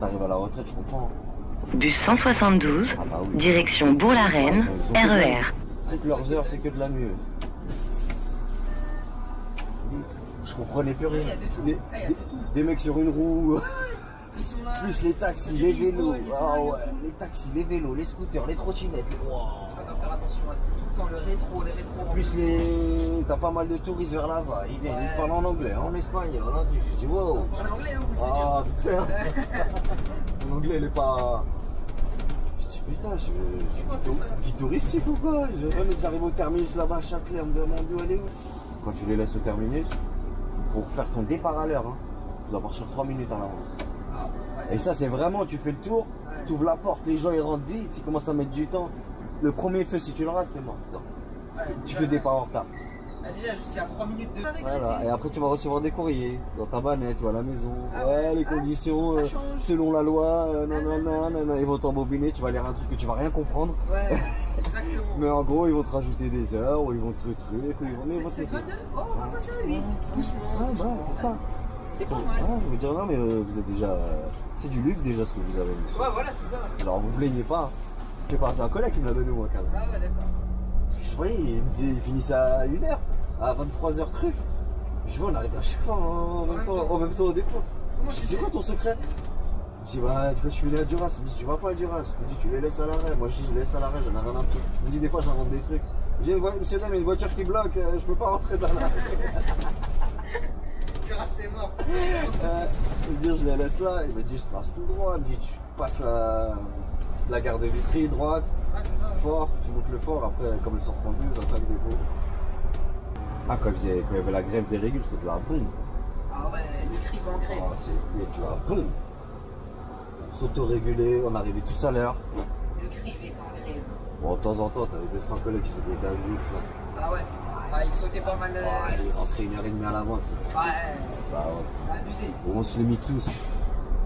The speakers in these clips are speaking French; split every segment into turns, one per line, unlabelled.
T'arrives à la retraite, je comprends.
Bus 172,
Ah bah oui.
direction Bourg-la-Reine, RER.
Toutes leurs heures, c'est que de la nuit. Je comprenais plus rien. Des mecs sur une roue.
Ils sont là.
Plus les taxis, les vélos. Ah ouais, les taxis, les vélos, les scooters, les trottinettes. Wow.
Tu dois faire attention à tout le temps, le rétro, les rétros.
Plus les. T'as pas mal de touristes vers là-bas. Ils viennent, ils parlent en anglais, en espagnol, en truc. Je dis wow.
On parle anglais, hein, ou c'est
Ah,
dur?
vite fait. Hein. Mon anglais, il est pas. Je dis putain, je suis guide touristique ou quoi? Ils arrivent au terminus là-bas à Châtelet, on me demande où elle est où. Quand tu les laisses au terminus, pour faire ton départ à l'heure, hein, tu dois partir 3 minutes à l'avance.
Ah, ouais,
Et ça, c'est vraiment, tu fais le tour, tu ouvres la porte, les gens ils rentrent vite, ils commencent à mettre du temps. Le premier feu, si tu le rates, c'est mort.
ouais,
Tu fais départ en retard.
déjà, juste il y a 3 minutes de.
Voilà. Et après, tu vas recevoir des courriers dans ta bannette ou à la maison.
Ah
ouais, les
ah,
conditions,
ça change.
selon la loi, nanana, ils vont t'embobiner, tu vas lire un truc que tu vas rien comprendre.
Ouais, exactement.
Mais en gros, ils vont te rajouter des heures, ou ils vont te truc, ou ils vont te
C'est 22. Oh, on va passer à 8. Doucement.
Ah, bah, c'est ça.
C'est pas
Ouais,
mal.
je veux dire, non, mais vous êtes déjà. C'est du luxe déjà ce que vous avez. Monsieur.
Ouais, voilà, c'est ça.
Alors vous plaignez pas. J'ai pas, c'est un collègue qui me l'a donné moi quand même.
Ah, ouais, d'accord.
Parce que je voyais, il me disait, il finissait à 1h, à 23h truc. Je vois, on arrive à chaque fois en même temps au dépôt. Je dis, c'est quoi ton secret? Je dis, bah, tu vois, je suis venu à Duras. Il me dit, tu vas pas à Duras. Il me dit, tu les laisses à l'arrêt. Moi, je dis, je les laisse à l'arrêt, j'en ai rien à foutre. Il me dit, des fois, j'invente des trucs. Je dis, monsieur, dame, il y a une voiture qui bloque, je peux pas rentrer dans l'arrêt.
Duras, c'est mort.
Il me dit, je les laisse là. Il me dit, je trace tout droit. Il me dit, tu passes la gare de Vitry, droite,
Ah, c'est ça.
fort, tu montes le fort. Après, comme le 132, j'attaque le dépôt. Ah, quand il y avait la grève des régules, c'était de la bombe.
Ah, ouais, le crive en grève.
Ah, c'était de la bombe. On s'autorégulait, on arrivait tous à l'heure.
Le crive est en grève.
Bon, de temps en temps, t'avais 2-3 collègues qui faisaient des dingueries.
Ah, ouais. Ah, ils sautaient pas mal.
Ah, ils rentraient 1h30 à l'avance.
Ouais,
Bah ouais.
c'est abusé.
Bon, on se limite tous.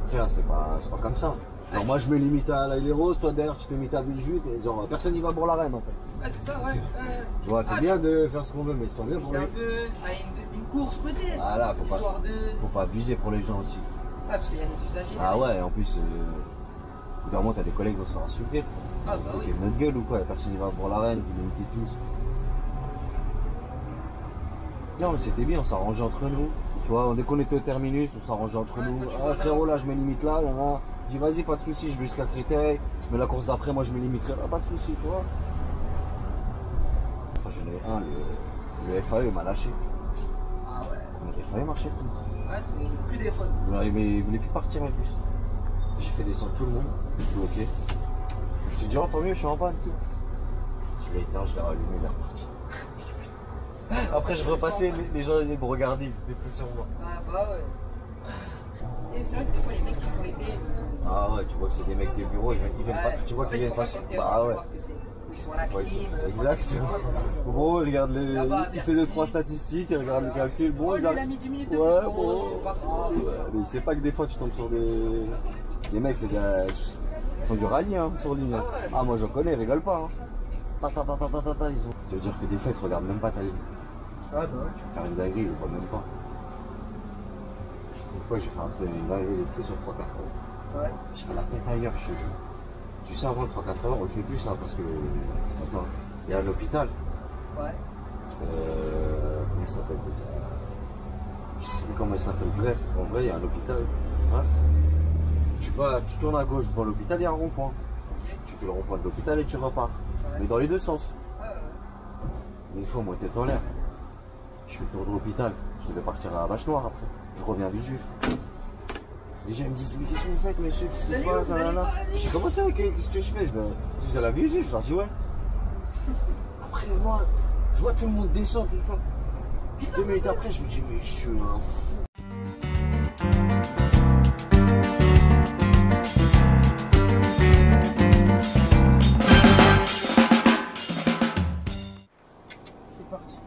Frère, c'est pas comme ça. Genre, moi, je me limite à la Rose, toi derrière, tu te limites à Villejuif, et genre, personne n'y va pour la reine en fait.
Ouais, c'est ça, ouais.
Tu vois, c'est bien de faire ce qu'on veut, mais c'est pas bien pour
Un
les.
peu à une course peut-être.
Voilà,
Histoire de.
faut pas abuser pour les gens aussi.
Ouais, parce qu'il y a les usagers.
Ah ouais, en plus, au bout d'un moment, t'as des collègues qui vont se faire insulter.
Ah, bah oui.
C'était notre gueule ou quoi, personne n'y va pour la reine, vous limitez tous. Non, mais c'était bien, on s'arrangeait entre nous. Tu vois, dès qu'on était au terminus, on s'arrangeait entre nous.
toi, tu
Ah
vas
frérot, là, je me limite là. Je dis, vas-y, pas de soucis, je vais jusqu'à Créteil. Mais la course d'après, moi, je me limiterai là, pas de soucis, tu vois. Enfin, j'en avais un, le FAE m'a lâché.
Ah ouais.
Le FAE marchait plus.
Ouais, c'est plus des fois.
Il voulait plus partir en plus. J'ai fait descendre tout le monde, bloqué. Je me suis dit, oh, tant mieux, je suis en panne, tout. Je l'ai éteint, je l'ai rallumé, il est reparti. Après, je repassais, les gens ils me regardaient, ils étaient plus sur moi.
Ah bah ouais. Et c'est vrai que des fois, les mecs qui font les DM, ils sont.
Ah ouais, tu vois que c'est des mecs des bureaux, ils viennent pas. Tu vois qu'ils viennent pas
sur le terrain.
Bah ouais.
Voir ce que c'est. Ils sont à la
Ouais,
clim.
exactement. Bon, il regarde
Là-bas,
il fait 2-3 statistiques, il regarde le calcul. Bon,
Oh,
ils
il a
arrivent.
mis 10 minutes de
Ouais,
plus.
bon.
C'est pas grave.
Ouais, mais il sait pas que des fois tu tombes sur des mecs, c'est ils font du rallye hein, sur ligne. Hein. Ah, moi j'en connais, ils rigolent pas. Hein. Ta, ta, ta, ta, ta, ta, ta, ils ont. Ça veut dire que des fois ils te regardent même pas ta ligne.
Ah bah ouais.
Tu peux faire une dinguerie, ils ne voient même pas. Une fois j'ai fait un peu une dinguerie de fait sur 3-4 heures.
Ouais.
J'ai mis la tête ailleurs, je te jure. Tu sais, avant 3-4 heures, on le fait plus là parce que. Attends, il y a l'hôpital.
Ouais.
Comment il s'appelle déjà? Je sais plus comment il s'appelle. Bref, en vrai, il y a un hôpital. Tu tournes à gauche devant l'hôpital, il y a un rond-point.
Ok.
Tu fais le rond-point de l'hôpital et tu repars.
Ouais.
Mais dans les deux sens.
Ouais, ouais.
Une fois, moi, tête en l'air. Je fais le tour de l'hôpital. Je devais partir à la Vache Noire après. Je reviens du Juif. Les gens me disent, mais qu'est-ce que vous faites, monsieur? Qu'est-ce qui se passe? J'ai commencé avec qu'est-ce que je fais? Vous allez à Villejuif? Je leur dis, ouais. Après, moi, je vois tout le monde descendre, tout ça. 2 minutes après, je me dis, mais je suis un fou.
C'est parti.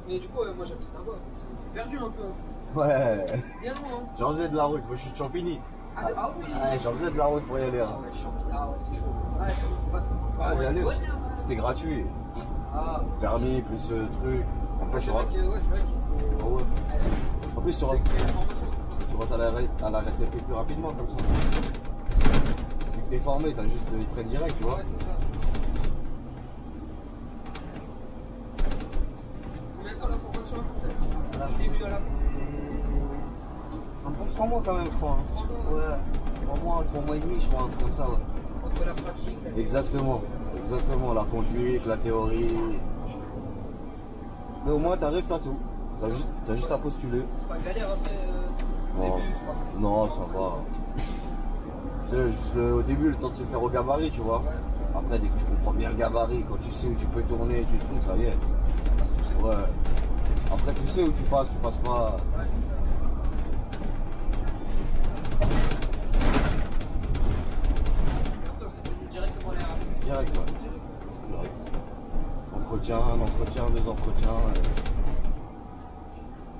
Et du coup, moi j'habite là-bas. C'est perdu un peu.
Ouais.
C'est bien loin. Hein.
J'en faisais de la route. Moi, je suis de Champigny.
Ah oui.
Ouais, j'en faisais de la route pour y aller. Hein.
Ah ouais, ah ouais, c'est chaud. Ouais, faut pas.
Ah, j'y allais,
ouais,
c'était gratuit.
Ah.
Permis, plus truc. En plus,
C'est vrai que c'est.
Ah ouais. En plus,
C'est quelle information, c'est ça?
pourras à l'arrêter plus rapidement comme ça. Vu que t'es formé, t'as juste ils prennent direct, tu vois.
Ouais, c'est ça. Combien de temps la formation là? Du début à la fin?
Un bon 3 mois quand même, je crois. Hein.
3 mois?
Ouais, 3 mois et demi, je crois, un truc comme ça. Ouais.
Entre la pratique.
Exactement, la conduite, la théorie. Mais au moins, t'arrives, t'as tout. T'as juste à postuler.
C'est pas galère après
Non.
début, c'est pas.
Non, ça va. C'est juste au début, le temps de se faire au gabarit, tu vois.
Ouais, c'est ça.
Après, dès que tu comprends bien le gabarit, quand tu sais où tu peux tourner, tu trouves, ça y est.
Ça passe tout seul.
Ouais. Après, tu sais où tu passes pas.
Ouais, c'est ça. Et après, vous êtes venu directement à la RAF.
Direct, ouais. Direct. Entretien, un entretien, 2 entretiens.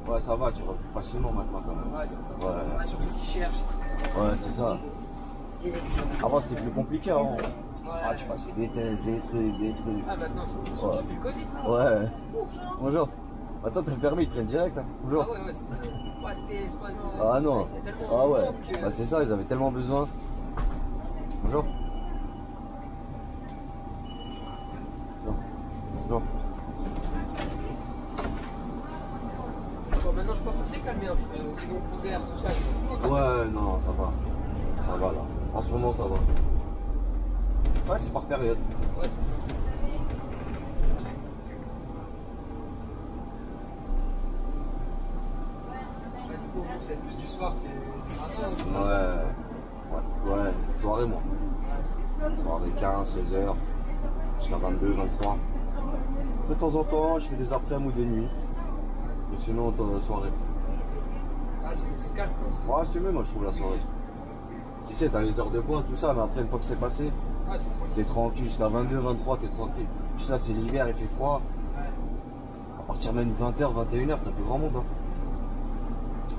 Ouais, ça va, tu vas plus facilement maintenant quand même.
Ouais, c'est ça.
Ouais.
Ouais, surtout qui cherchent.
Ouais, c'est ça. Avant, c'était plus compliqué avant.
Ouais.
Ah, tu passais des tests, des trucs.
Ah, maintenant, c'est surtout depuis le Covid. Là.
Ouais. Bonjour. Attends, t'as le permis, ils te prennent direct. Hein. Bonjour.
Ah ouais, c'était pas de test, pas de...
Ah non.
C'était tellement
Ah ouais.
manquant que...
Bah, c'est ça, ils avaient tellement besoin. Bonjour. Bonjour.
Bon, maintenant, je pense que ça s'est calmé un peu. Les noms couverts, tout ça.
Ouais, non, ça va. Ça va là. En ce moment, ça va. Ouais, c'est par période.
Ouais, c'est ça. Ouais, du coup, vous êtes plus du soir que du matin ou...
Ouais, soirée moi. Soirée 15, 16 h, jusqu'à 22, 23. De temps en temps, je fais des après-midi ou des nuits. Mais sinon, soirée.
Ah, c'est calme quoi.
Ouais, c'est mieux, moi, je trouve la soirée. Tu sais, t'as les heures de pointe, tout ça, mais après, une fois que c'est passé,
Ouais, c'est tranquille.
t'es tranquille. Jusqu'à 22, 23, t'es tranquille. Puis là, c'est l'hiver, il fait froid.
Ouais.
À partir même de 20 h, 21 h, t'as plus grand monde. Hein.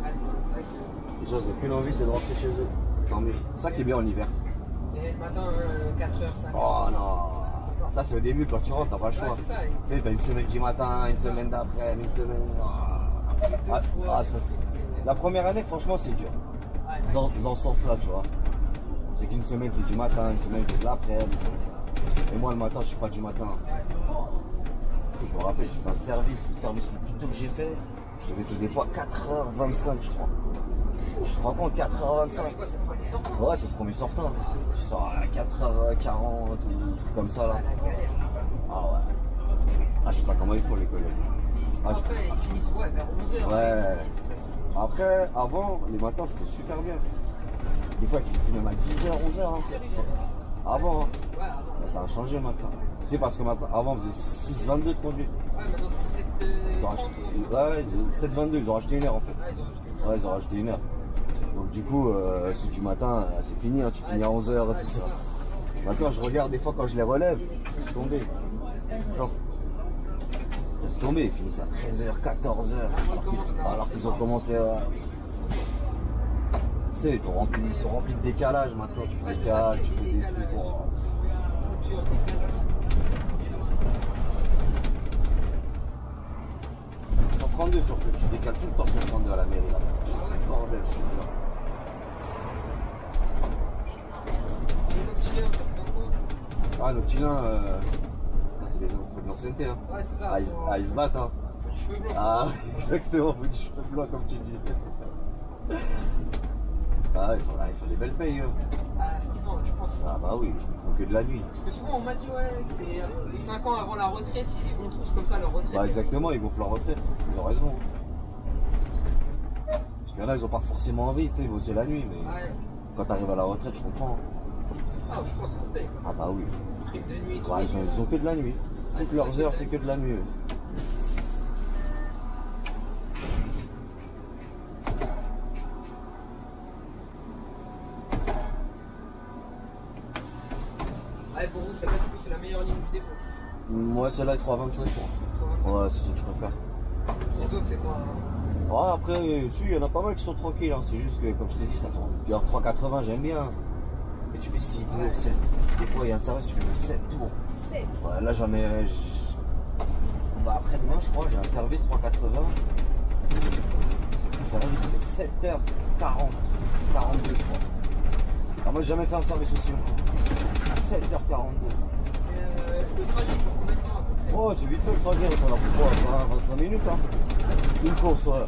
Ah, c'est vrai que...
Les gens, ils n'ont qu'une envie, c'est de rentrer chez eux. Tant mieux. C'est ça qui est bien en hiver.
Et le matin, 4h, 5h.
Oh non, ça c'est au début quand tu rentres, t'as pas le choix.
Ouais, c'est ça.
Tu sais, t'as une semaine du matin, une semaine d'après, une semaine. La première année, franchement, c'est dur. Dans ce sens-là, tu vois. C'est qu'une semaine t'es du matin, une semaine t'es de l'après. Et moi, le matin, je suis pas du matin.
Ouais, c'est ça.
Je me rappelle, j'ai fait un service, le service le plus tôt que j'ai fait, je devais te dépôt à 4h25, je crois. Je te rends compte, 4h25.
C'est quoi, c'est le premier sortant?
Ouais, c'est le premier sortant. Tu sors à 4h40 ou un truc comme ça là.
Ah, la galère.
Ah ouais. Ah, je sais pas comment il faut les collègues. Ah,
Après, ils finissent ouais, vers 11h.
Ouais.
C'est ça.
Après, avant, les matins c'était super bien. Des fois, ils finissaient même à 10h, 11h. Hein. Avant, hein.
Ouais, avant.
Ça a changé maintenant. C'est parce que maintenant, avant, on faisait 6h22 de conduite.
Ouais, maintenant c'est 7h30.
Ils ont racheté, ouais, 7h22, ils ont rajouté 1 heure en fait.
Ouais, ils ont rajouté.
Ouais, ils ont rajouté 1 heure. Donc du coup, c'est du matin, c'est fini, hein, tu finis à 11h et tout ça. Maintenant, je regarde des fois quand je les relève, laisse tomber. Genre, laisse tomber, ils finissent à 13h, 14h, alors qu'ils ont commencé à... Tu sais, ils sont remplis de décalage maintenant, tu
Ouais, c'est
décales,
ça,
tu fais des trucs.
décalage.
Bon.
Pur décalage.
132 surtout, tu décales tout le temps 132 à la mairie là. C'est bordel, je te jure.
Et le petit lien, ça fait quoi?
Ah, nos petits nains, ça c'est des infos de l'ancienneté. Hein.
Ouais, c'est ça.
Ils se battent. Hein.
Faut du cheveu blanc.
Ah, exactement, faut du cheveu blanc comme tu dis. Ah, il faut des belles payes. Hein.
Ah, franchement, je pense.
Ah, bah oui, ils font que de la nuit.
Parce que souvent on m'a dit, ouais, c'est 5 ans avant la retraite, ils y vont tous comme ça, leur retraite.
Bah, exactement, ils gonflent leur retraite. Ils ont raison. Parce qu'il y en a, ils ont pas forcément envie, tu sais, bosser la nuit, mais
Ouais.
quand t'arrives à la retraite, je comprends.
Ah, je pense que ça paye.
Ah, bah oui.
Trip de nuit, tout.
Ouais, ils ont que de la nuit.
Ouais,
Toutes
c'est
leurs
ça,
heures,
c'est
c'est que de la nuit.
Ah, et pour vous, celle-là, du coup, c'est la meilleure ligne du dépôt.
Moi, celle-là est 3,25 quoi.
325.
Ouais, c'est ce que je préfère.
Les autres, c'est quoi?
Ouais, après, si, il y en a pas mal qui sont tranquilles. Hein. C'est juste que, comme je t'ai dit, ça tourne. Alors, 3,80, j'aime bien. Et tu fais 6 tours, 7. Des fois, il y a un service, tu fais même 7 tours.
7.
Ouais, là, j'en ai. Bah, après-demain, je crois, j'ai un service 3,80. Le service, il fait 7 heures. 7h40, 42 je crois. Alors moi j'ai jamais fait un service aussi long. 7h42.
Le trajet dure combien de temps à peu près?
Oh c'est vite fait le trajet, on a pour quoi 25 minutes hein. Une course ouais.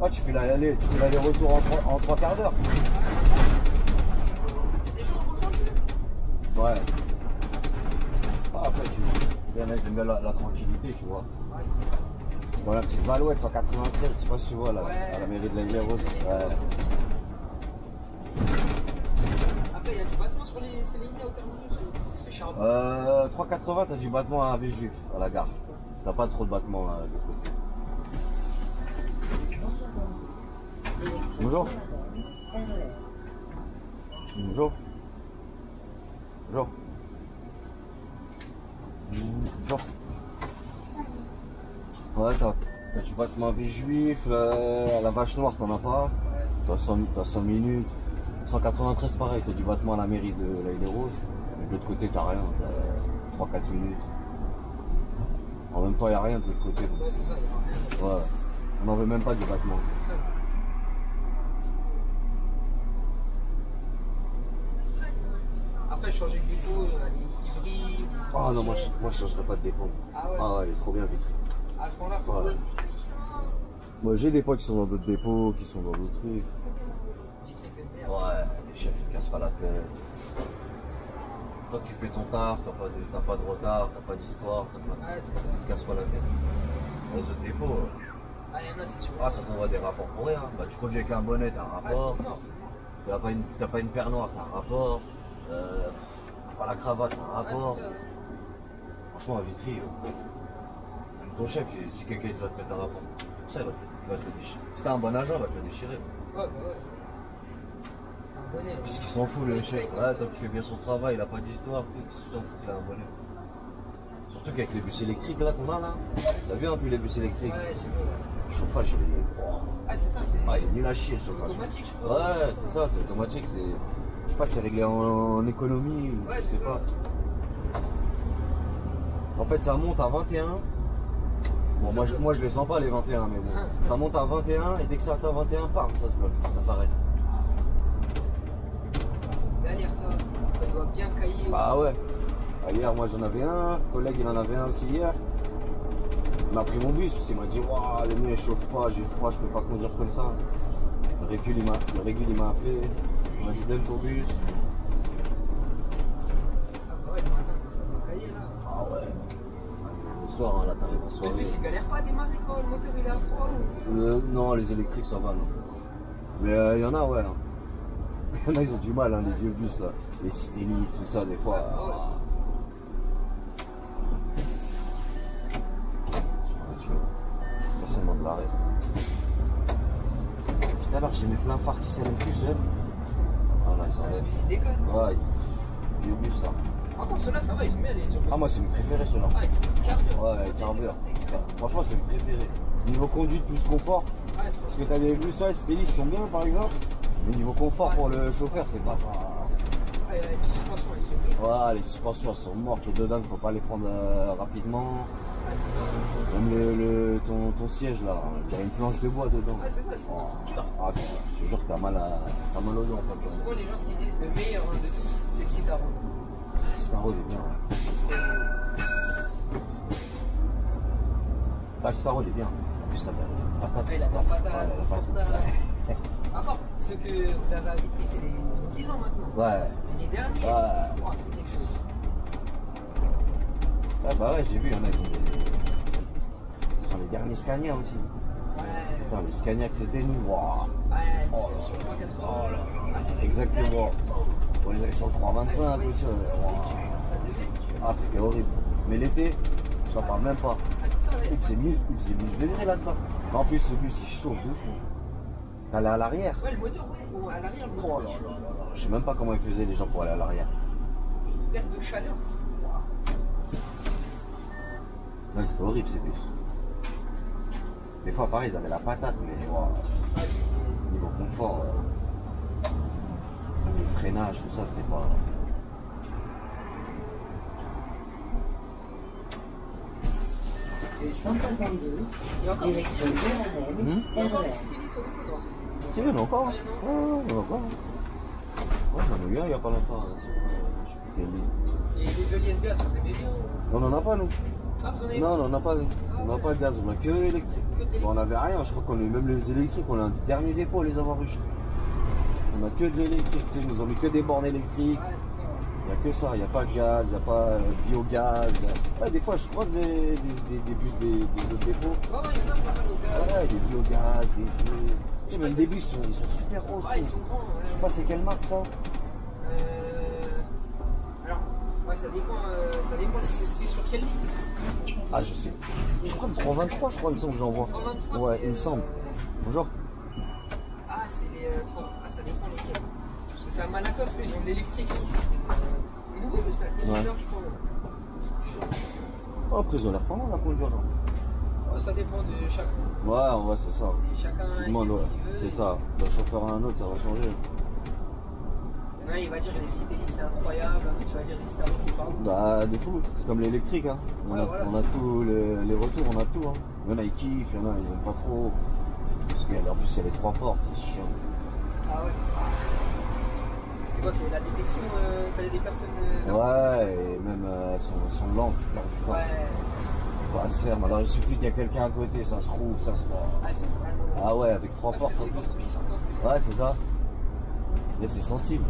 Ah tu fais l'aller-retour en 3 quarts d'heure.
Des gens en dessus?
Ouais. Ah, après il y en a qui aiment bien la tranquillité tu vois.
Ouais c'est ça.
C'est dans la petite Valouette 193, je sais pas si tu vois là, à la mairie de la Ville-Rose. Ouais.
Après il y a du battement sur ces lignes-là au terminus, c'est charmant.
3,80 t'as du battement à Villejuif, à la gare. T'as pas trop de battement de côté. Bonjour. Bonjour. Bonjour. Bonjour. Ouais, t'as du battement à Villejuif, à la Vache Noire t'en as pas. T'as 100 minutes. 193 pareil, t'as du battement à la mairie de la Ville-Rose. Mais de l'autre côté t'as rien, t'as 3-4 minutes. En même temps, il n'y a rien de l'autre côté.
Ouais, c'est ça, il n'y a rien.
Ouais, on n'en veut même pas du battement.
Après, changer de dépôt, Ivry.
Ah non, moi je changerais pas de dépôt.
Ah ouais?
Ah ouais, il est trop bien Vitry.
À ce point-là,
Ouais. Moi j'ai des potes qui sont dans d'autres dépôts, qui sont dans d'autres trucs.
Vitry, c'est le meilleur.
Ouais, les chefs ils te cassent pas la tête. Toi tu fais ton taf, t'as pas de retard, t'as pas d'histoire,
Ouais, c'est ça.
ils te cassent pas la tête. Dans les autres dépôts,
Ah, il y en a, c'est sûr.
ça t'envoie des rapports pour rien. Bah tu conduis avec un bonnet, t'as un
Ah,
rapport.
c'est mort, c'est mort.
T'as pas une paire noire, t'as un rapport. T'as pas la cravate, t'as un
Ouais,
rapport.
c'est ça.
Franchement, à Vitry, ton chef, si quelqu'un va te mettre un rapport, ça il va te le déchirer. Si t'as un bon agent, il va te le déchirer.
Ouais, bah ouais, c'est un bonnet.
Puisqu'il s'en fout le
Ouais,
chef.
comme
Ouais,
ça.
tant qu'il fait bien son travail, il a pas d'histoire, tu t'en fous qu'il a un bonnet. Surtout qu'avec les bus électriques là qu'on a là, t'as vu un peu les bus électriques?
Ouais, j'ai vu, ouais.
Le chauffage il est. Oh.
Ah, c'est ça, c'est.
Ah, il est nul à chier le
C'est
chauffage.
automatique, je crois.
Ouais, c'est ça, c'est automatique, c'est. Je sais pas, c'est réglé en économie ou
Ouais,
je
c'est
sais
ça.
pas. En fait, ça monte à 21. Bon, moi je les sens pas les 21, mais bon. Ça monte à 21 et dès que ça atteint 21, bam, ça se bloque, ça s'arrête.
C'est une galère, ça. Ça doit bien cailler.
Bah ouais. Ah, hier, moi j'en avais un, collègue il en avait un aussi hier. Il m'a pris mon bus parce qu'il m'a dit waouh, le mien il chauffe pas, j'ai froid, je peux pas conduire comme ça. Le régul il m'a appelé, il m'a dit donne ton bus.
Ah, bah ouais, le matin, quand ça doit cailler, là.
Ah ouais. Le soir, hein, là t'arrives en
Le
soirée.
bus, il galère pas à démarrer quand le moteur il est à froid ou...
Non, les électriques ça va, non. Mais il y en a, ouais. Hein. Il y en a, ils ont du mal, hein, les vieux bus là. Les citélistes, tout ça, des fois.
Ah ouais.
Tu vois, personne demande l'arrêt. Tout à l'heure, j'ai mis plein phare qui s'allument tout seul. Ah là, ils
Le
s'enlèvent.
bus, il déconne.
Ouais, vieux bus ça.
Encore ceux-là, ça va, ils sont bien les gens.
Ah, moi, c'est mes préférés ceux-là.
Ah, il carbure.
Ouais, il carbure. Franchement, c'est mes préférés. Niveau conduite plus confort.
Ouais,
Parce que t'as des bus, ouais, ces hélices sont bien par exemple. Mais niveau confort pour le chauffeur, c'est pas ça.
les suspensions, ils sont bien.
Ouais, les suspensions elles sont mortes, les dedans, faut pas les prendre rapidement.
Ouais, c'est ça.
Même ton siège là, il y a une planche de bois dedans.
Ouais, c'est ça, c'est dur.
Ah, je te jure que t'as mal au dos en
Et
fait.
souvent, les gens, ce qu'ils disent, le meilleur de tous, c'est le Citaro.
Citaro, il est bien. Ouais.
C'est.
Ah, Citaro, il est bien. En plus, ça a patate.
Après, il a la patate,
Ouais,
la forta. Encore, ceux que vous avez à Vitry, ils ont 10 ans maintenant.
Ouais.
Mais les derniers,
Ouais.
wow, c'est quelque chose.
Ouais, bah ouais, j'ai vu, il y en a qui ont les derniers Scania aussi.
Ouais.
Putain, les Scania que c'était nous, waouh.
Ouais,
Oh là
sur le 380.
Oh là.
Ah, c'est
Exactement. On les avait sur le 325
Ouais,
aussi.
c'était
Wow.
dur, ça devait être dur.
Ah, c'était horrible. Mais l'été, je t'en parle même pas.
Ah, c'est ça, ouais.
Il faisait 1000 degrés là-dedans. Mais en plus, ce bus, il chauffe de fou. T'allais à l'arrière.
Ouais, le moteur, ouais, ou à l'arrière, le moteur,
Oh là
il chauffe.
là là. Je sais même pas comment ils faisaient les gens pour aller à l'arrière.
Une perte de chaleur, c'est.
Ouais, c'était horrible ces bus. Des fois, pareil, ils avaient la patate, mais wow, niveau confort, même le freinage, tout ça, c'était pas.
Il y a encore des Citélis. Il y a encore des Citélis au début. Non,
Si, il y en a encore. Ouais, il y en a encore. Ouais, j'en ai eu un il n'y a pas longtemps. Je sais plus quelle ligne.
Et les Elias gaz, vous aimez bien?
On n'en a pas, nous.
Ah, vous en avez
Non, on n'en a pas. On n'a pas de gaz, on a que électrique. Bon, on n'avait rien, je crois qu'on a eu même les électriques, on est un des derniers dépôts à les avoir eu. On a que de l'électrique, tu sais, ils nous ont mis que des bornes électriques.
Ouais, c'est ça.
Il n'y a que ça, il n'y a pas de gaz, il n'y a pas biogaz. Ouais, des fois, je croise des bus des autres dépôts.
Ouais, il y en a pas mal au gaz.
Ouais, des biogaz, des trucs. Tu sais, même des bus, ils sont super hauts.
Ouais, ils sont grands.
Je sais pas, c'est quelle marque ça?
Alors, ouais, ça dépend c'était sur quelle ligne.
Ah, je sais. Je crois que 323, je crois, il me semble que j'en vois.
323,
Ouais, il me semble. Bonjour.
Ah, c'est les 3. Ah, ça dépend lesquels. Parce que c'est à Malakoff, eux, ils ont de l'électrique. C'est nouveau, mais c'est la
Ouais.
je crois.
Oh, après, ils ont l'air pas mal à conduire. Genre.
Ouais, ça dépend de chacun.
Ouais, c'est ça.
Chacun
Tu demandes,
il
ouais.
fait ce qu'il veut.
C'est ça. D'un chauffeur à un autre, ça va changer.
Ouais, il va dire les Citélis c'est incroyable, tu vas dire les Staros c'est pas ouf.
Bah, des fous, c'est comme l'électrique, hein. On a tout, les retours, on a tout, hein. Il y en a, ils kiffent, il y en a, ils aiment pas trop. Parce qu'en plus, il y a les 3 portes, c'est chiant.
Ah ouais. C'est quoi, c'est la détection quand il y a des personnes.
Ouais, et même elles sont lentes, tu perds du temps.
Ouais.
Pas à se faire, alors il suffit qu'il y a quelqu'un à côté, ça se rouvre, ça se voit.
Ah, c'est vraiment.
Ah ouais, avec 3 portes.
C'est des portes puissantes en plus.
Ouais, c'est ça. Et c'est sensible.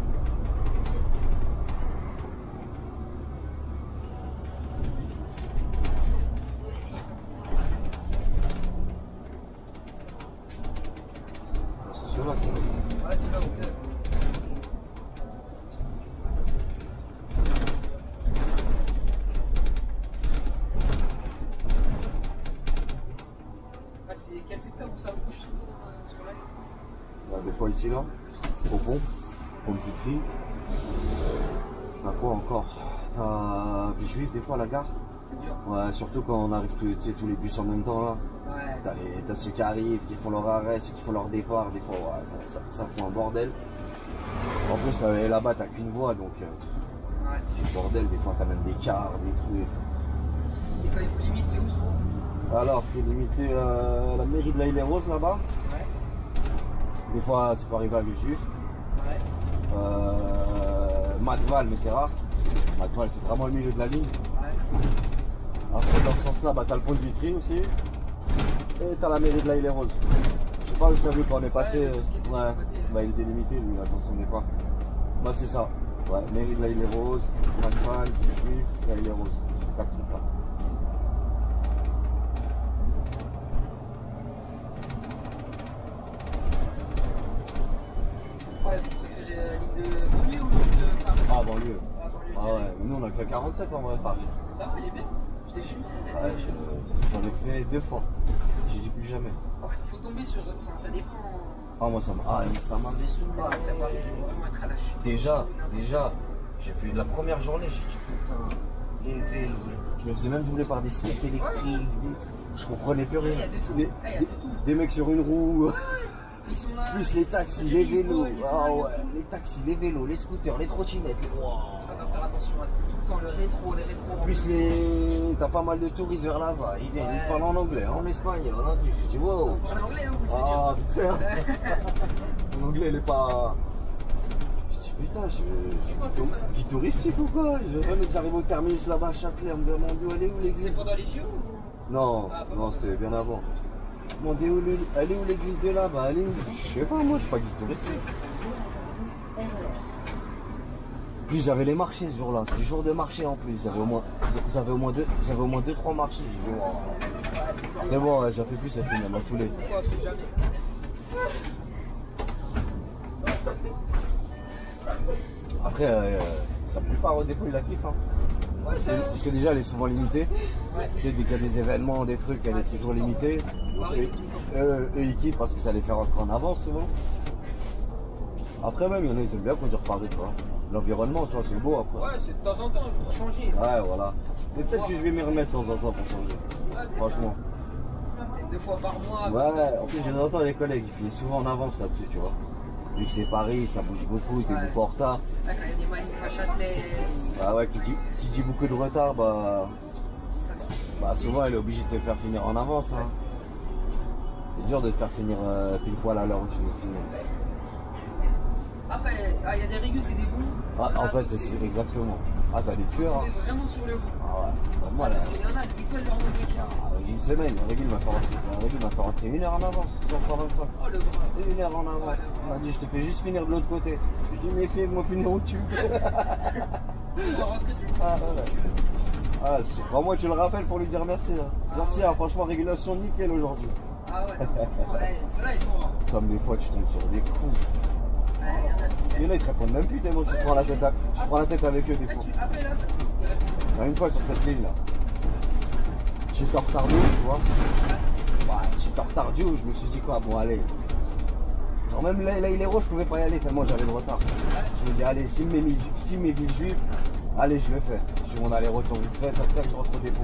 C'est celui-là qui est.
Ouais, c'est là où gaz. Ah, c'est quel secteur où ça bouge souvent sur la ligne?
Bah, des fois ici là, au pont, pompe Vitry. T'as quoi encore? T'as Villejuif des fois à la gare.
C'est dur.
Ouais, surtout quand on arrive tu sais, tous les bus en même temps là.
Ouais,
T'as ceux qui arrivent, qui font leur arrêt, ceux qui font leur départ, des fois ouais, ça fout un bordel. En plus là-bas t'as qu'une voie donc
ouais, c'est dur.
bordel, des fois t'as même des cars, des trucs.
Et quand il faut limite, c'est où souvent?
Alors t'es limité à la mairie de la Île-et-Rose là-bas.
Ouais.
Des fois c'est pas arrivé à Villejuif.
Ouais.
Macval mais c'est rare. Macval c'est vraiment le milieu de la ligne.
Ouais.
Après dans ce sens là bah, t'as le pont de Vitry aussi. Et t'as la mairie de la Île-et-Rose. Je sais pas où je t'ai vu quand on est passé.
parce qu'il était sur le côté.
Bah il était limité lui, attention n'est pas. Bah c'est ça. Ouais, mairie de la Île-et-Rose, Macval, Villejuif, la Île-et-Rose. Ces 4 trucs là.
Ouais, vous préférez la ligne de banlieue ou la ligne de Paris?
Ah banlieue.
Ah, banlieue,
Ah ouais, nous on a que la 47 en vrai Paris.
Ça va, il est bien. Je l'ai fumé.
Ouais, j'en ai fait 2 fois. J'ai dit plus jamais.
Ouais, faut tomber sur. Enfin, ça dépend.
Ah moi ça m'a déçu.
Ouais, après Paris, il faut vraiment être à la chute.
Déjà, j'ai fait la première journée, j'ai dit putain, les vélos. Je me faisais même doubler par des skates électriques, des trucs. Je comprenais plus rien.
Il y a de tout. Il y a de tout.
Des mecs sur une roue,
Ils sont là.
plus les taxis, les vélos. Ah ouais, les taxis, les vélos, les scooters, les trottinettes. Wow.
On doit faire attention à tout le temps, le rétro, les rétros.
Plus les. T'as pas mal de touristes vers là-bas. Ils viennent, ils parlent en anglais, en espagnol, en truc. Je dis wow.
On parle anglais, hein, ou c'est
Ah,
dur?
vite fait. Hein. Mon anglais, il est pas. Je dis putain, je suis guide touristique ou quoi? J'arrive au terminus là-bas à Châtelet, on me demande où elle est où
C'était
l'église.
pendant les JO ou?
Non,
Ah, pas
non, c'était bien avant. Je me demandais elle est où l'église de là-bas? Elle est où? Je sais pas, moi, je suis pas guide touristique. Puis j'avais les marchés ce jour-là, c'était jour de marché en plus. Vous avez au moins 2-3 marchés. J'ai dit, wow. C'est bon, ouais, j'en fais plus cette ligne, elle m'a saoulé.
Une fois, plus jamais.
Après, la plupart des fois ils la kiffent. Hein.
Ouais, ça.
Parce que déjà elle est souvent limitée.
Ouais.
Tu sais, dès qu'il y a des événements, des trucs, elle est toujours limitée.
Paris,
Et eux ils kiffent parce que ça les fait rentrer en avance souvent. Après même, il y en a, ils aiment bien conduire Paris, tu vois. L'environnement, tu vois, c'est beau après.
Ouais, c'est de temps en temps pour changer.
Ouais, voilà. Et peut-être que je vais m'y remettre de temps en temps pour changer.
Ouais,
Franchement.
2 fois par mois.
Ouais, en plus j'ai entendu les collègues, ils finissent souvent en avance là-dessus, tu vois. Vu que c'est Paris, ça bouge beaucoup, t'es beaucoup en retard.
Là, quand il y a des manifs à Châtelet,
Ah ouais, qui dit beaucoup de retard, bah.
ça fait.
Bah, souvent, elle est obligée de te faire finir en avance. Hein.
Ouais, c'est ça.
C'est dur de te faire finir pile poil à l'heure où tu veux finir.
Après, il y a des régus et des bons.
Ah, en fait, c'est exactement. Ah, t'as des tueurs.
On
Hein.
est vraiment sur le bout.
Ah ouais. Bah, moi, là,
Parce qu'il y en a, ils veulent leur nombre de tirs.
une semaine, Régul m'a fait rentrer 1 heure en avance sur 3,25.
Oh le bras.
1 heure en avance. Il m'a dit, je te fais juste finir de l'autre côté. Je dis, mais fais-moi finir où tu veux.
On va rentrer du
Ah, ouais. Ah, crois-moi, tu le rappelles pour lui dire merci. Hein. Merci,
ouais.
hein, franchement, régulation nickel aujourd'hui.
Ah ouais, non, ouais, ceux-là ils sont rares.
Comme des fois, tu tombes sur des coups.
Ouais, il y en a, c'est.
Il y en a, ils te répondent même plus tellement tu te prends la tête, tu prends la tête avec eux des
Là,
fois.
tu appelles là, ils répondent.
Une fois sur cette ligne là, j'étais en retard de ouf, tu vois. Bah, j'étais en retard de ouf, je me suis dit quoi, bon allez. Genre même là, il est rouge, je pouvais pas y aller tellement j'avais le retard. Je me dis allez, si mes villes juives, allez je le fais. Je fais mon aller-retour vite fait, après je rentre au dépôt.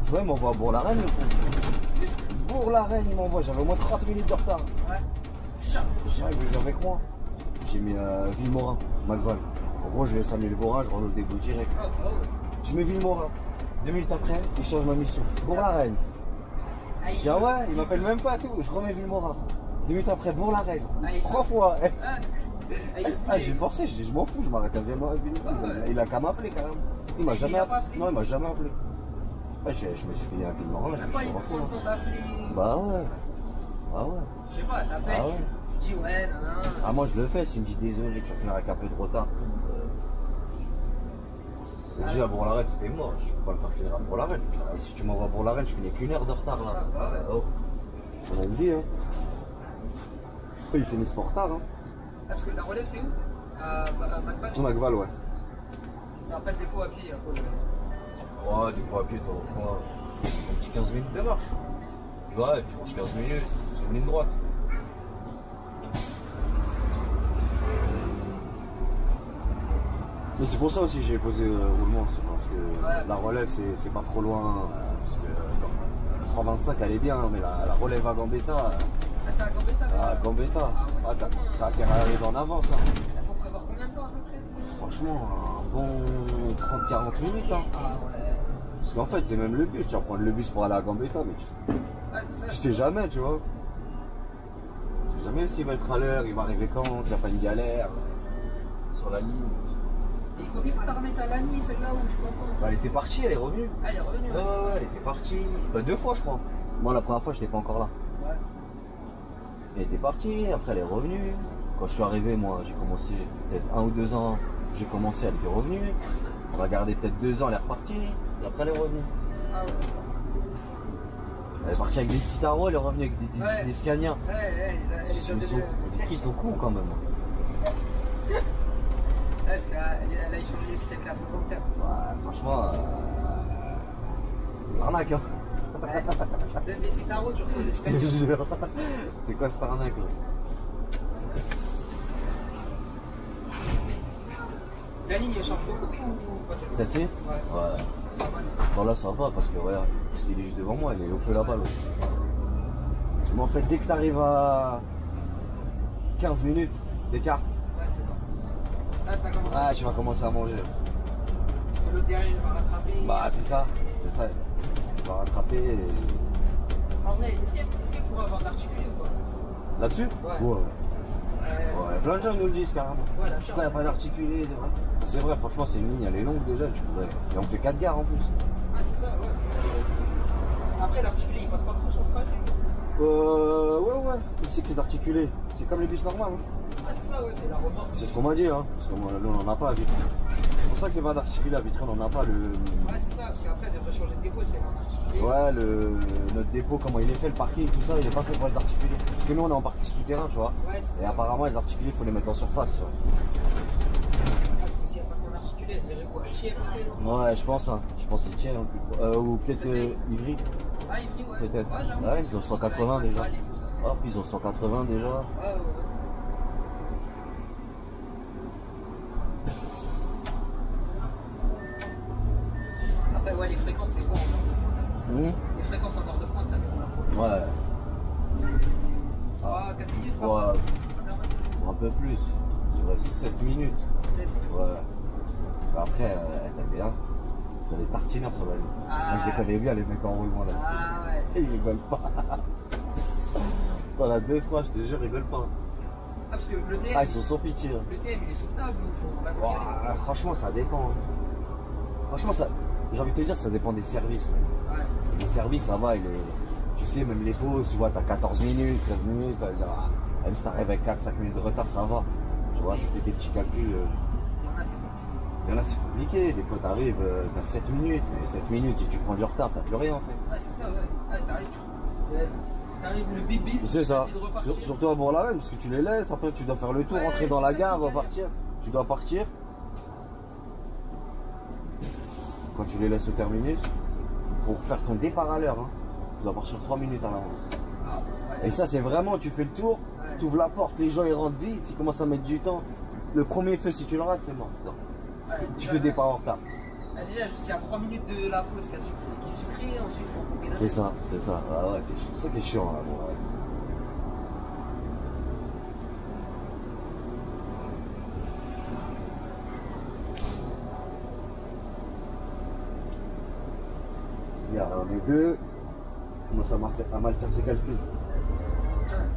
Je vois, il m'envoie à Bourg-la-Reine le coup.
Juste.
Bourg-la-Reine, il m'envoie, j'avais au moins 30 minutes de retard.
Ouais. Putain.
Je dis, il veut jouer avec moi. J'ai mis Villemorin, Macval. En gros, je laisse amener le Vorin, je rentre au début direct.
Oh, bah ouais.
Je mets Villemorin. 2 minutes après, il change ma mission. Bourg-la-Reine.
Ah,
Je dis, ah ouais, il m'appelle même pas tout. Je remets Villemorin. 2 minutes après, Bourg-la-Reine. 3 fois. Ah, j'ai forcé, je dis, je m'en fous, je m'arrête à Villemorin. Il a qu'à m'appeler quand même. Il m'a jamais appelé. Non, il m'a jamais appelé. Ouais, je me suis fini à Villemorin.
T'as pas eu trop le temps d'appeler.
Bah ouais. Ah ouais.
Je sais pas, t'appelles,
Ah ouais.
tu dis ouais, non, non.
Ah, moi je le fais, s'il me dit désolé, tu vas finir avec un peu de retard. Déjà à Bourg-la-Reine, c'était mort, je peux pas me faire finir à Bourg-la-Reine. Et si tu m'envoies à Bourg-la-Reine, je finis qu'une heure de retard là.
Ah, bah ouais.
Oh. On a une vie, hein. Il finit pas en retard, hein.
Ah, parce que la relève, c'est où? À Macval?
Macval, ouais.
Non, pas le dépôt à pied, faut le.
Ouais, du coup à pied, t'as quoi? Un petit 15 minutes de marche. Ouais, tu marches 15 minutes, sur une ligne droite. Et c'est pour ça aussi que j'ai posé roulement, c'est parce que
Ouais.
la relève c'est pas trop loin, parce que la 325 elle est bien, mais la relève à Gambetta,
Ah, c'est à Gambetta, là?
Gambetta,
Ah, ouais, c'est
t'as
loin, hein.
t'as qu'à arriver en avance. Hein.
Il faut prévoir combien de temps à peu près?
Franchement, un bon 30-40 minutes. Hein.
Ah, ouais.
Parce qu'en fait, c'est même le bus, tu vas prendre le bus pour aller à Gambetta, mais
Ouais, c'est ça.
tu sais jamais, tu vois. Tu sais jamais s'il va être à l'heure, il va arriver quand, s'il n'y a pas une galère sur la ligne.
Et il faut bien pas la remettre à Lagny, celle-là où je comprends.
Bah, elle était partie, elle est revenue.
Ah, elle est revenue,
Ouais,
ouais, c'est ça.
elle était partie. Bah, 2 fois, je crois. Moi, la première fois, je n'étais pas encore là.
Ouais.
Elle était partie, après, elle est revenue. Quand je suis arrivé, moi, j'ai commencé peut-être 1 ou 2 ans. J'ai commencé, elle était revenue. On a gardé peut-être 2 ans, elle est repartie. Et après, elle est revenue.
Ah, ouais.
Elle est partie avec des Citaro, elle est revenue avec
Ouais.
des Scania.
Ouais,
Ils sont cons quand même.
Ouais, parce qu'elle a échangé les pistes avec la 64.
Ouais, franchement, c'est une arnaque. Hein.
Ouais. Donne des Citaro, tu reçois des
Je te jure. C'est quoi cette arnaque là?
La ligne, elle change beaucoup ou pas tellement?
Celle-ci?
Ouais.
Ouais.
Pas mal.
Bon là ça va parce que regarde, parce qu'il est juste devant moi, il est au feu là-bas l'autre. Mais en fait dès que tu arrives à 15 minutes d'écart,
Ouais, c'est bon. Là, ça commence à.
tu vas commencer à manger.
Parce que l'autre derrière, il va rattraper.
Bah c'est ça. Tu vas rattraper et...
En vrai, est-ce qu'il pourrait avoir d'articulé ou pas?
Là-dessus?
Ouais.
Ouais, plein de gens nous le disent carrément.
Ouais, la
Pourquoi il n'y a pas d'articulé? C'est vrai, franchement c'est une ligne, elle est longue déjà, tu pourrais. Et on fait 4 gares en plus.
Ah, c'est ça, ouais. Après, l'articulé, il passe partout sur le trajet.
Ouais. Tu sais que les articulés, c'est comme les bus normaux. Hein.
Ah, c'est ça, ouais, c'est la remorque.
C'est ce qu'on m'a dit, hein. Parce que moi, nous, on n'en a pas à Vitry. C'est pour ça que c'est pas d'articulé à Vitry, on n'en a pas le.
Ouais, c'est ça, parce qu'après, elle devrait changer de dépôt, c'est en articulé.
Ouais, notre dépôt, comment il est fait, le parking, tout ça, il est pas fait pour les articulés. Parce que nous, on est en parking souterrain, tu vois.
Ouais, c'est ça.
Et apparemment, les articulés, il faut les mettre en surface, tu vois.
Ah, parce que si elle passe en articulé, elle dirait quoi? Chier peut-être?
Ouais, je pense, hein. Je pense que c'est tiers, ou peut-être Ivry.
Ah, Ivry, ouais.
Peut-être.
Ouais, j'avoue.
Ouais, ils ont 180 déjà.
Et tout, ça serait-
Hop, ils ont 180 déjà.
Ouais. Après, ouais, les fréquences, c'est bon. Les fréquences en heure de pointe, ça dépend.
Ouais.
3, 4 minutes.
Ouais. Un peu plus. Je dirais 7 minutes.
7 minutes.
Ouais. Bah après, t'as bien. T'as des tartineurs sur la ligne.
Ah.
Moi je les connais bien les mecs en roulement là-dessus.
Ah ouais.
Et ils rigolent pas. Dans la 2-3, je te jure, ils rigolent pas.
Ah, parce que le TM,
Ah, ils sont sans pitié. Hein.
le TM il est soutenable ou faut la
Ouah, franchement, ça dépend. Hein. Franchement, ça, j'ai envie de te dire, ça dépend des services. Mec.
Ouais.
Les services, ça va, tu sais, même les pauses, tu vois, t'as 14 minutes, 13 minutes, ça veut dire, ah, même si t'arrives avec 4-5 minutes de retard, ça va. Tu vois, tu fais tes petits calculs.
Il y en a, c'est compliqué.
Il y en a, c'est compliqué. Des fois, t'arrives, t'as 7 minutes, mais 7 minutes, si tu prends du retard, t'as plus rien en fait.
Ouais, c'est ça, ouais. Ouais, t'arrives, t'arrives le bip bip.
C'est ça.
t'as dit de repartir.
Surtout à Bourg-la-Reine, parce que tu les laisses, après tu dois faire le tour,
Ouais,
rentrer dans
c'est
la
ça
gare,
qui est
repartir. Tu dois partir. Quand tu les laisses au terminus, pour faire ton départ à l'heure, hein, tu dois partir 3 minutes à l'avance.
Ah, ouais,
Et ça, c'est vraiment, tu fais le tour,
Ouais.
tu ouvres la porte, les gens ils rentrent vite, ils commencent à mettre du temps. Le premier feu, si tu le rates, c'est mort. Non.
ouais,
Tu
déjà,
fais départ en retard.
Déjà, juste il y a 3 minutes de la pause qui est sucrée, ensuite il faut compter la
C'est ça, c'est ça. Ah ouais, c'est ça qui est chiant là. Bon, ouais. Regarde, on est deux. Il commence à mal faire ses calculs.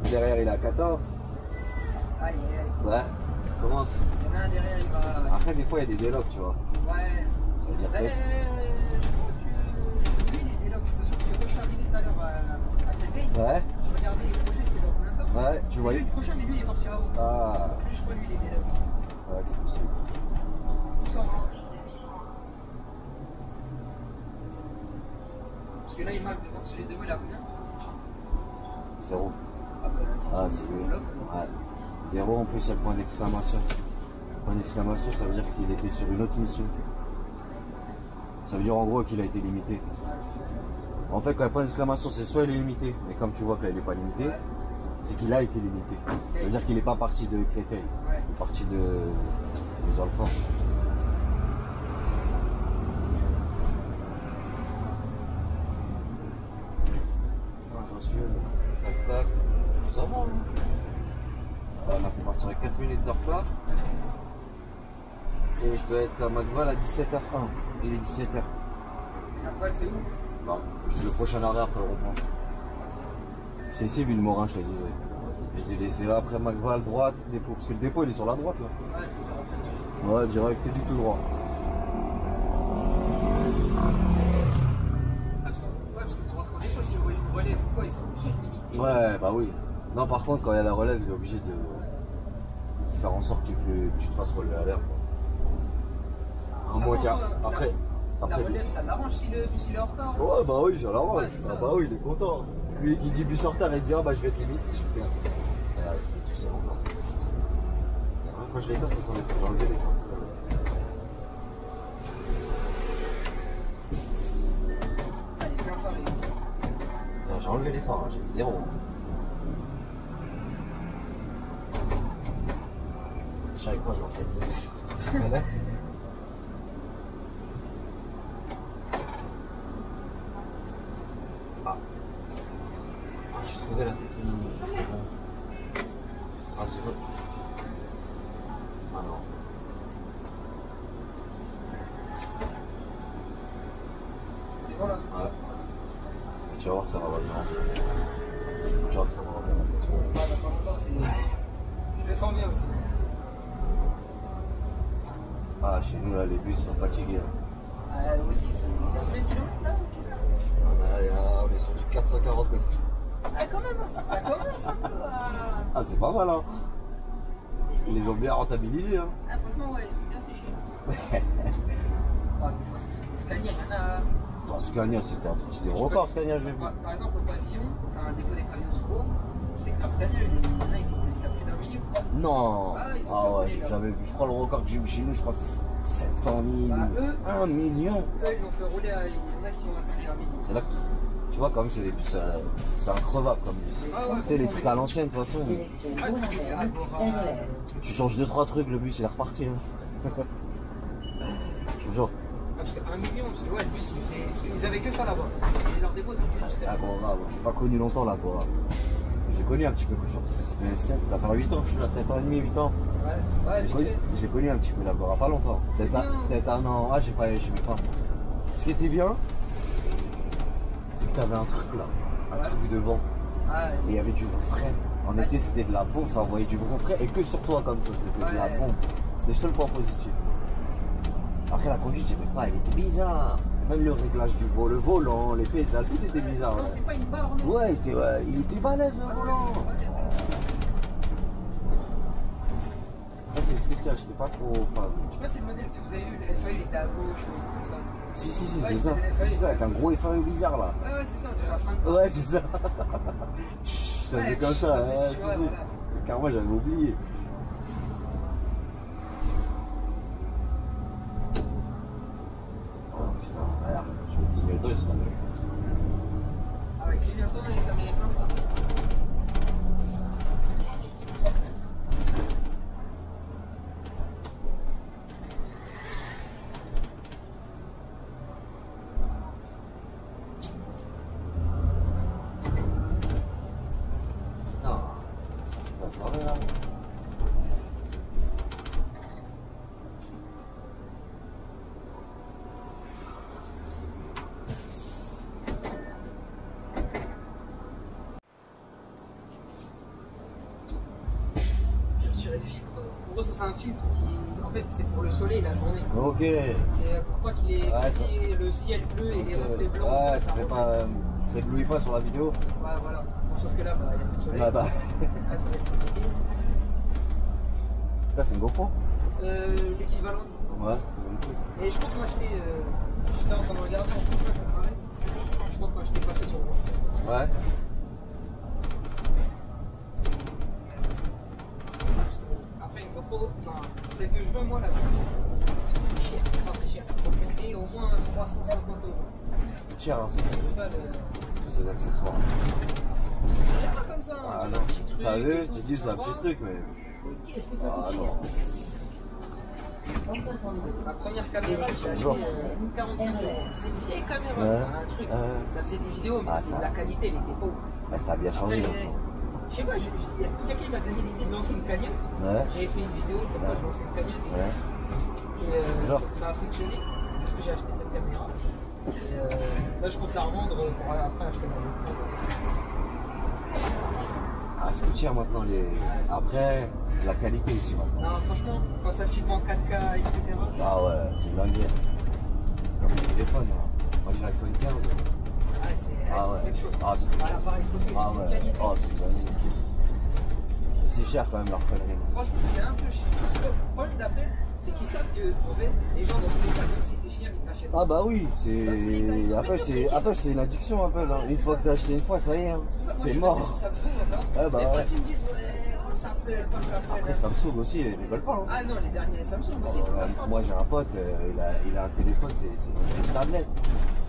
Derrière, il est à 14.
Aïe, aïe.
Ouais, ça commence.
Il y en a un derrière, il va.
Après, des fois, il y a des délocs, tu vois.
Ouais.
Ça veut dire
Je crois que lui, il est déloc, je me souviens, parce que quand je suis arrivé tout à l'heure à Créteil,
Ouais,
je regardais les prochains, c'était dans combien de temps?
ouais, tu voyais.
Le prochain, mais lui, il est parti avant.
Ah,
Lui, je crois, lui, il est déloc.
ouais, c'est possible.
Tout ça, hein. Parce que là, il marque devant celui de devant, il a combien?
0.
Ah, bah,
Ah,
c'est
c'est
déloc.
ouais. 0 en plus, il y a le point d'exclamation. Point d'exclamation, ça veut dire qu'il était sur une autre mission. Ça veut dire en gros qu'il a été limité.
Ouais, c'est ça.
En fait, quand il y a point d'exclamation, c'est soit il est limité, mais comme tu vois que là il n'est pas limité,
Ouais.
c'est qu'il a été limité. Ça veut dire qu'il n'est pas parti de Créteil,
Ouais.
il est parti des Alphans. Ah, j'en suis. Tac tac. Ça va, hein. On a fait partir avec 4 minutes de retard. Et je dois être à McVal à 17h01. Il est 17h.
La boîte, c'est où?
Bah, le prochain arrêt après le rond-point. C'est ici, Villemorin, je te disais. Je les ai laissés là après McVal, droite, dépôt. Parce que le dépôt il est sur la droite là.
Ouais, c'est déjà en fait.
Ouais, direct, t'es du tout droit.
Ah, parce que pour rentrer au dépôt, si le relais, faut quoi? Ils sont obligés de limiter.
Ouais, bah oui. Non, par contre, quand il y a la relève, il est obligé de faire en sorte que tu te fasses relever à l'air. Un mois
Attention,
quart. Après.
La relève, ça l'arrange si le bus il est en retard.
Ouais, bah oui, ça l'arrange.
Ouais, c'est ça.
Ah bah oui, il est content. Lui qui dit bus en retard, il dit ah bah je vais te limiter. Je fais ah, c'est tout seul encore. Quand je les passe, ça sent les j'ai enlevé les cartes.
Allez, bien faré.
J'ai enlevé les phares, hein, j'ai mis 0. Chaque fois, je m'en fais 10. Voilà. Ah. Ah, j'ai sauvé la tête. C'est bon. Ah, c'est bon. Ah non.
C'est bon là?
Ouais. Tu vas voir que ça va revenir. Tu vas voir que ça va revenir.
Ah, dans pas longtemps, c'est. Je le sens bien aussi.
Ah, chez nous, là, les bus sont fatigués. Hein.
Ah, eux aussi, ils sont. Il y a combien de kilomètres là?
On est sur du 449.
Ah, quand même, ça commence un peu à.
Ah, c'est pas mal, hein. Ils les ont bien rentabilisés, hein.
Ah, franchement, ouais, ils sont bien séchés. Ah, des fois, c'est. Scania, il y en a.
Enfin, Scania, c'était un truc, c'était record, Scania, je l'ai vu.
Par exemple, au pavillon, enfin, un dépôt des pavillons secours, je sais que leur Scania, il y en a, ils sont jusqu'à plus d'1 million.
Non.
Ah, ils ont
Ah
fait
ouais,
rouler, là.
j'avais vu. Je crois le record que j'ai vu chez nous, je crois c'est 700 000.
Bah, eux,
1 million.
eux, ils l'ont fait rouler à. Il y en a qui ont atteint les 1 million.
C'est là que tu vois, quand même, c'est des bus, c'est increvable comme bus.
Ah ouais,
Tu sais, les trucs à l'ancienne, de toute façon,
Ah, tu fais Agora.
tu changes 2-3 trucs, le bus il est reparti. Hein. Je te jure.
Ah, parce que 1 million, parce que ouais, le bus, ils avaient que ça là-bas. Et leur dépôt, c'était que jusqu'à.
Ah bon, là, j'ai pas connu longtemps là, quoi. J'ai connu un petit peu, parce que ça fait 7, ça fait 8 ans que je suis là, 7 ans et demi, 8 ans.
Ouais,
Je
vite fait.
l'ai connu un petit peu là, pas longtemps.
C'est bien.
Peut-être un an, ah, j'ai mis pas. Ce qui était bien, c'est que t'avais un truc là, un truc devant.
Ah,
Et il y avait du vent frais. En été, c'était de la bombe, ça envoyait du vent frais. Et que sur toi comme ça, c'était de la bombe. C'est le seul point positif. Après, la conduite, j'aimais pas, elle était bizarre. Même le réglage du vol, le volant, les pédales, tout était bizarre.
Non, c'était pas une barre, non.
Ouais, il était balèze le volant. Ah, c'est spécial, je sais pas trop. Enfin,
Je sais pas si le modèle que vous avez eu, le FAE, il était à gauche ou des trucs comme ça.
si,
Ouais,
c'est ça. C'est ça, avec un gros FAE bizarre là.
Ouais, c'est ça, tu as la fin de
Ouais, c'est ça. Ça faisait comme ça,
faisait,
ouais,
tu
c'est
vois,
ça.
voilà.
Car moi, j'avais oublié. Oh putain, merde, je me dis, mais attends, il sera mieux.
Avec clignotant, ça met plein fort.
Non, ça va là.
J'ai retiré le filtre. En gros, ça, c'est un filtre qui, en fait, c'est pour le soleil la journée.
Ok.
C'est pour pas qu'il ait
Ouais,
aussi le ciel bleu et les reflets blancs.
Ouais, ça fait pas. Ça éblouit pas sur la vidéo.
Ouais, voilà. Bon, sauf que là, il n'y a plus de soleil.
Ah bah.
Ah, ça va être compliqué.
C'est quoi, c'est une GoPro?
L'équivalent.
Ouais, c'est le même truc.
Et je crois qu'on acheté. J'étais en train de regarder en plus là pour parler. Je crois qu'on acheté passé sur le voie.
Ouais.
Après, une GoPro, enfin, celle que je veux, moi, la plus, c'est cher. Enfin, c'est cher. Il faut compter au moins 350 €.
C'est cher, hein,
C'est ça le.
tous ces accessoires.
Il y a pas comme ça, hein.
Ah
Tu
non.
as un petit truc.
T'as vu,
et tout,
tu dis c'est un
sympa.
petit truc, mais.
Qu'est-ce que ça
Ah
coûte cher?
non.
Ma première caméra, je l'ai
Bonjour.
achetée 45 €. C'était une vieille caméra,
Ouais.
c'était un truc. Ça faisait des vidéos, mais
Ah,
c'était
ça.
la qualité, elle était pauvre.
Ouais, ça a bien changé.
Après, je sais pas, quelqu'un m'a donné l'idée de lancer une cagnotte.
Ouais.
J'avais fait une vidéo de pourquoi je lançais une cagnotte
Ouais.
et
Genre.
ça a fonctionné. Du coup, j'ai acheté cette caméra. Et là, je compte la revendre pour après acheter ma GoPro.
Ah, ça coûte cher maintenant. Après, c'est de la qualité aussi maintenant.
Non, franchement, quand ça filme en 4K, etc.
Ah ouais, c'est une dinguerie. C'est comme le téléphone. Hein. Moi j'ai l'iPhone 15.
C'est
Ah ouais.
quelque chose.
Ah, c'est quelque chose.
L'appareil photo, il
Ah
est de
ouais.
qualité.
Oh, c'est une dinguerie. Mais c'est cher quand même leur connerie.
Franchement, c'est un peu cher. Le problème d'après, c'est qu'ils savent que en fait, les gens dans tous les cas, même si c'est cher, ils achètent.
Ah bah oui,
Dans tous les cas, ils vont
après
mettre le
c'est
fric.
une addiction un peu là. Une
c'est
fois
ça.
que t'as acheté une fois, ça y est, hein.
C'est pour ça que moi,
T'es
je suis
mort.
resté sur Samsung encore.
Ouais, bah
Mes
ouais.
potes, ils me disent, ouais, passe Apple, passe Apple.
Après Samsung aussi, ils rigolent pas. Hein.
Ah non, les derniers Samsung aussi, c'est pas fort.
Moi j'ai un pote, il a un téléphone, c'est une tablette.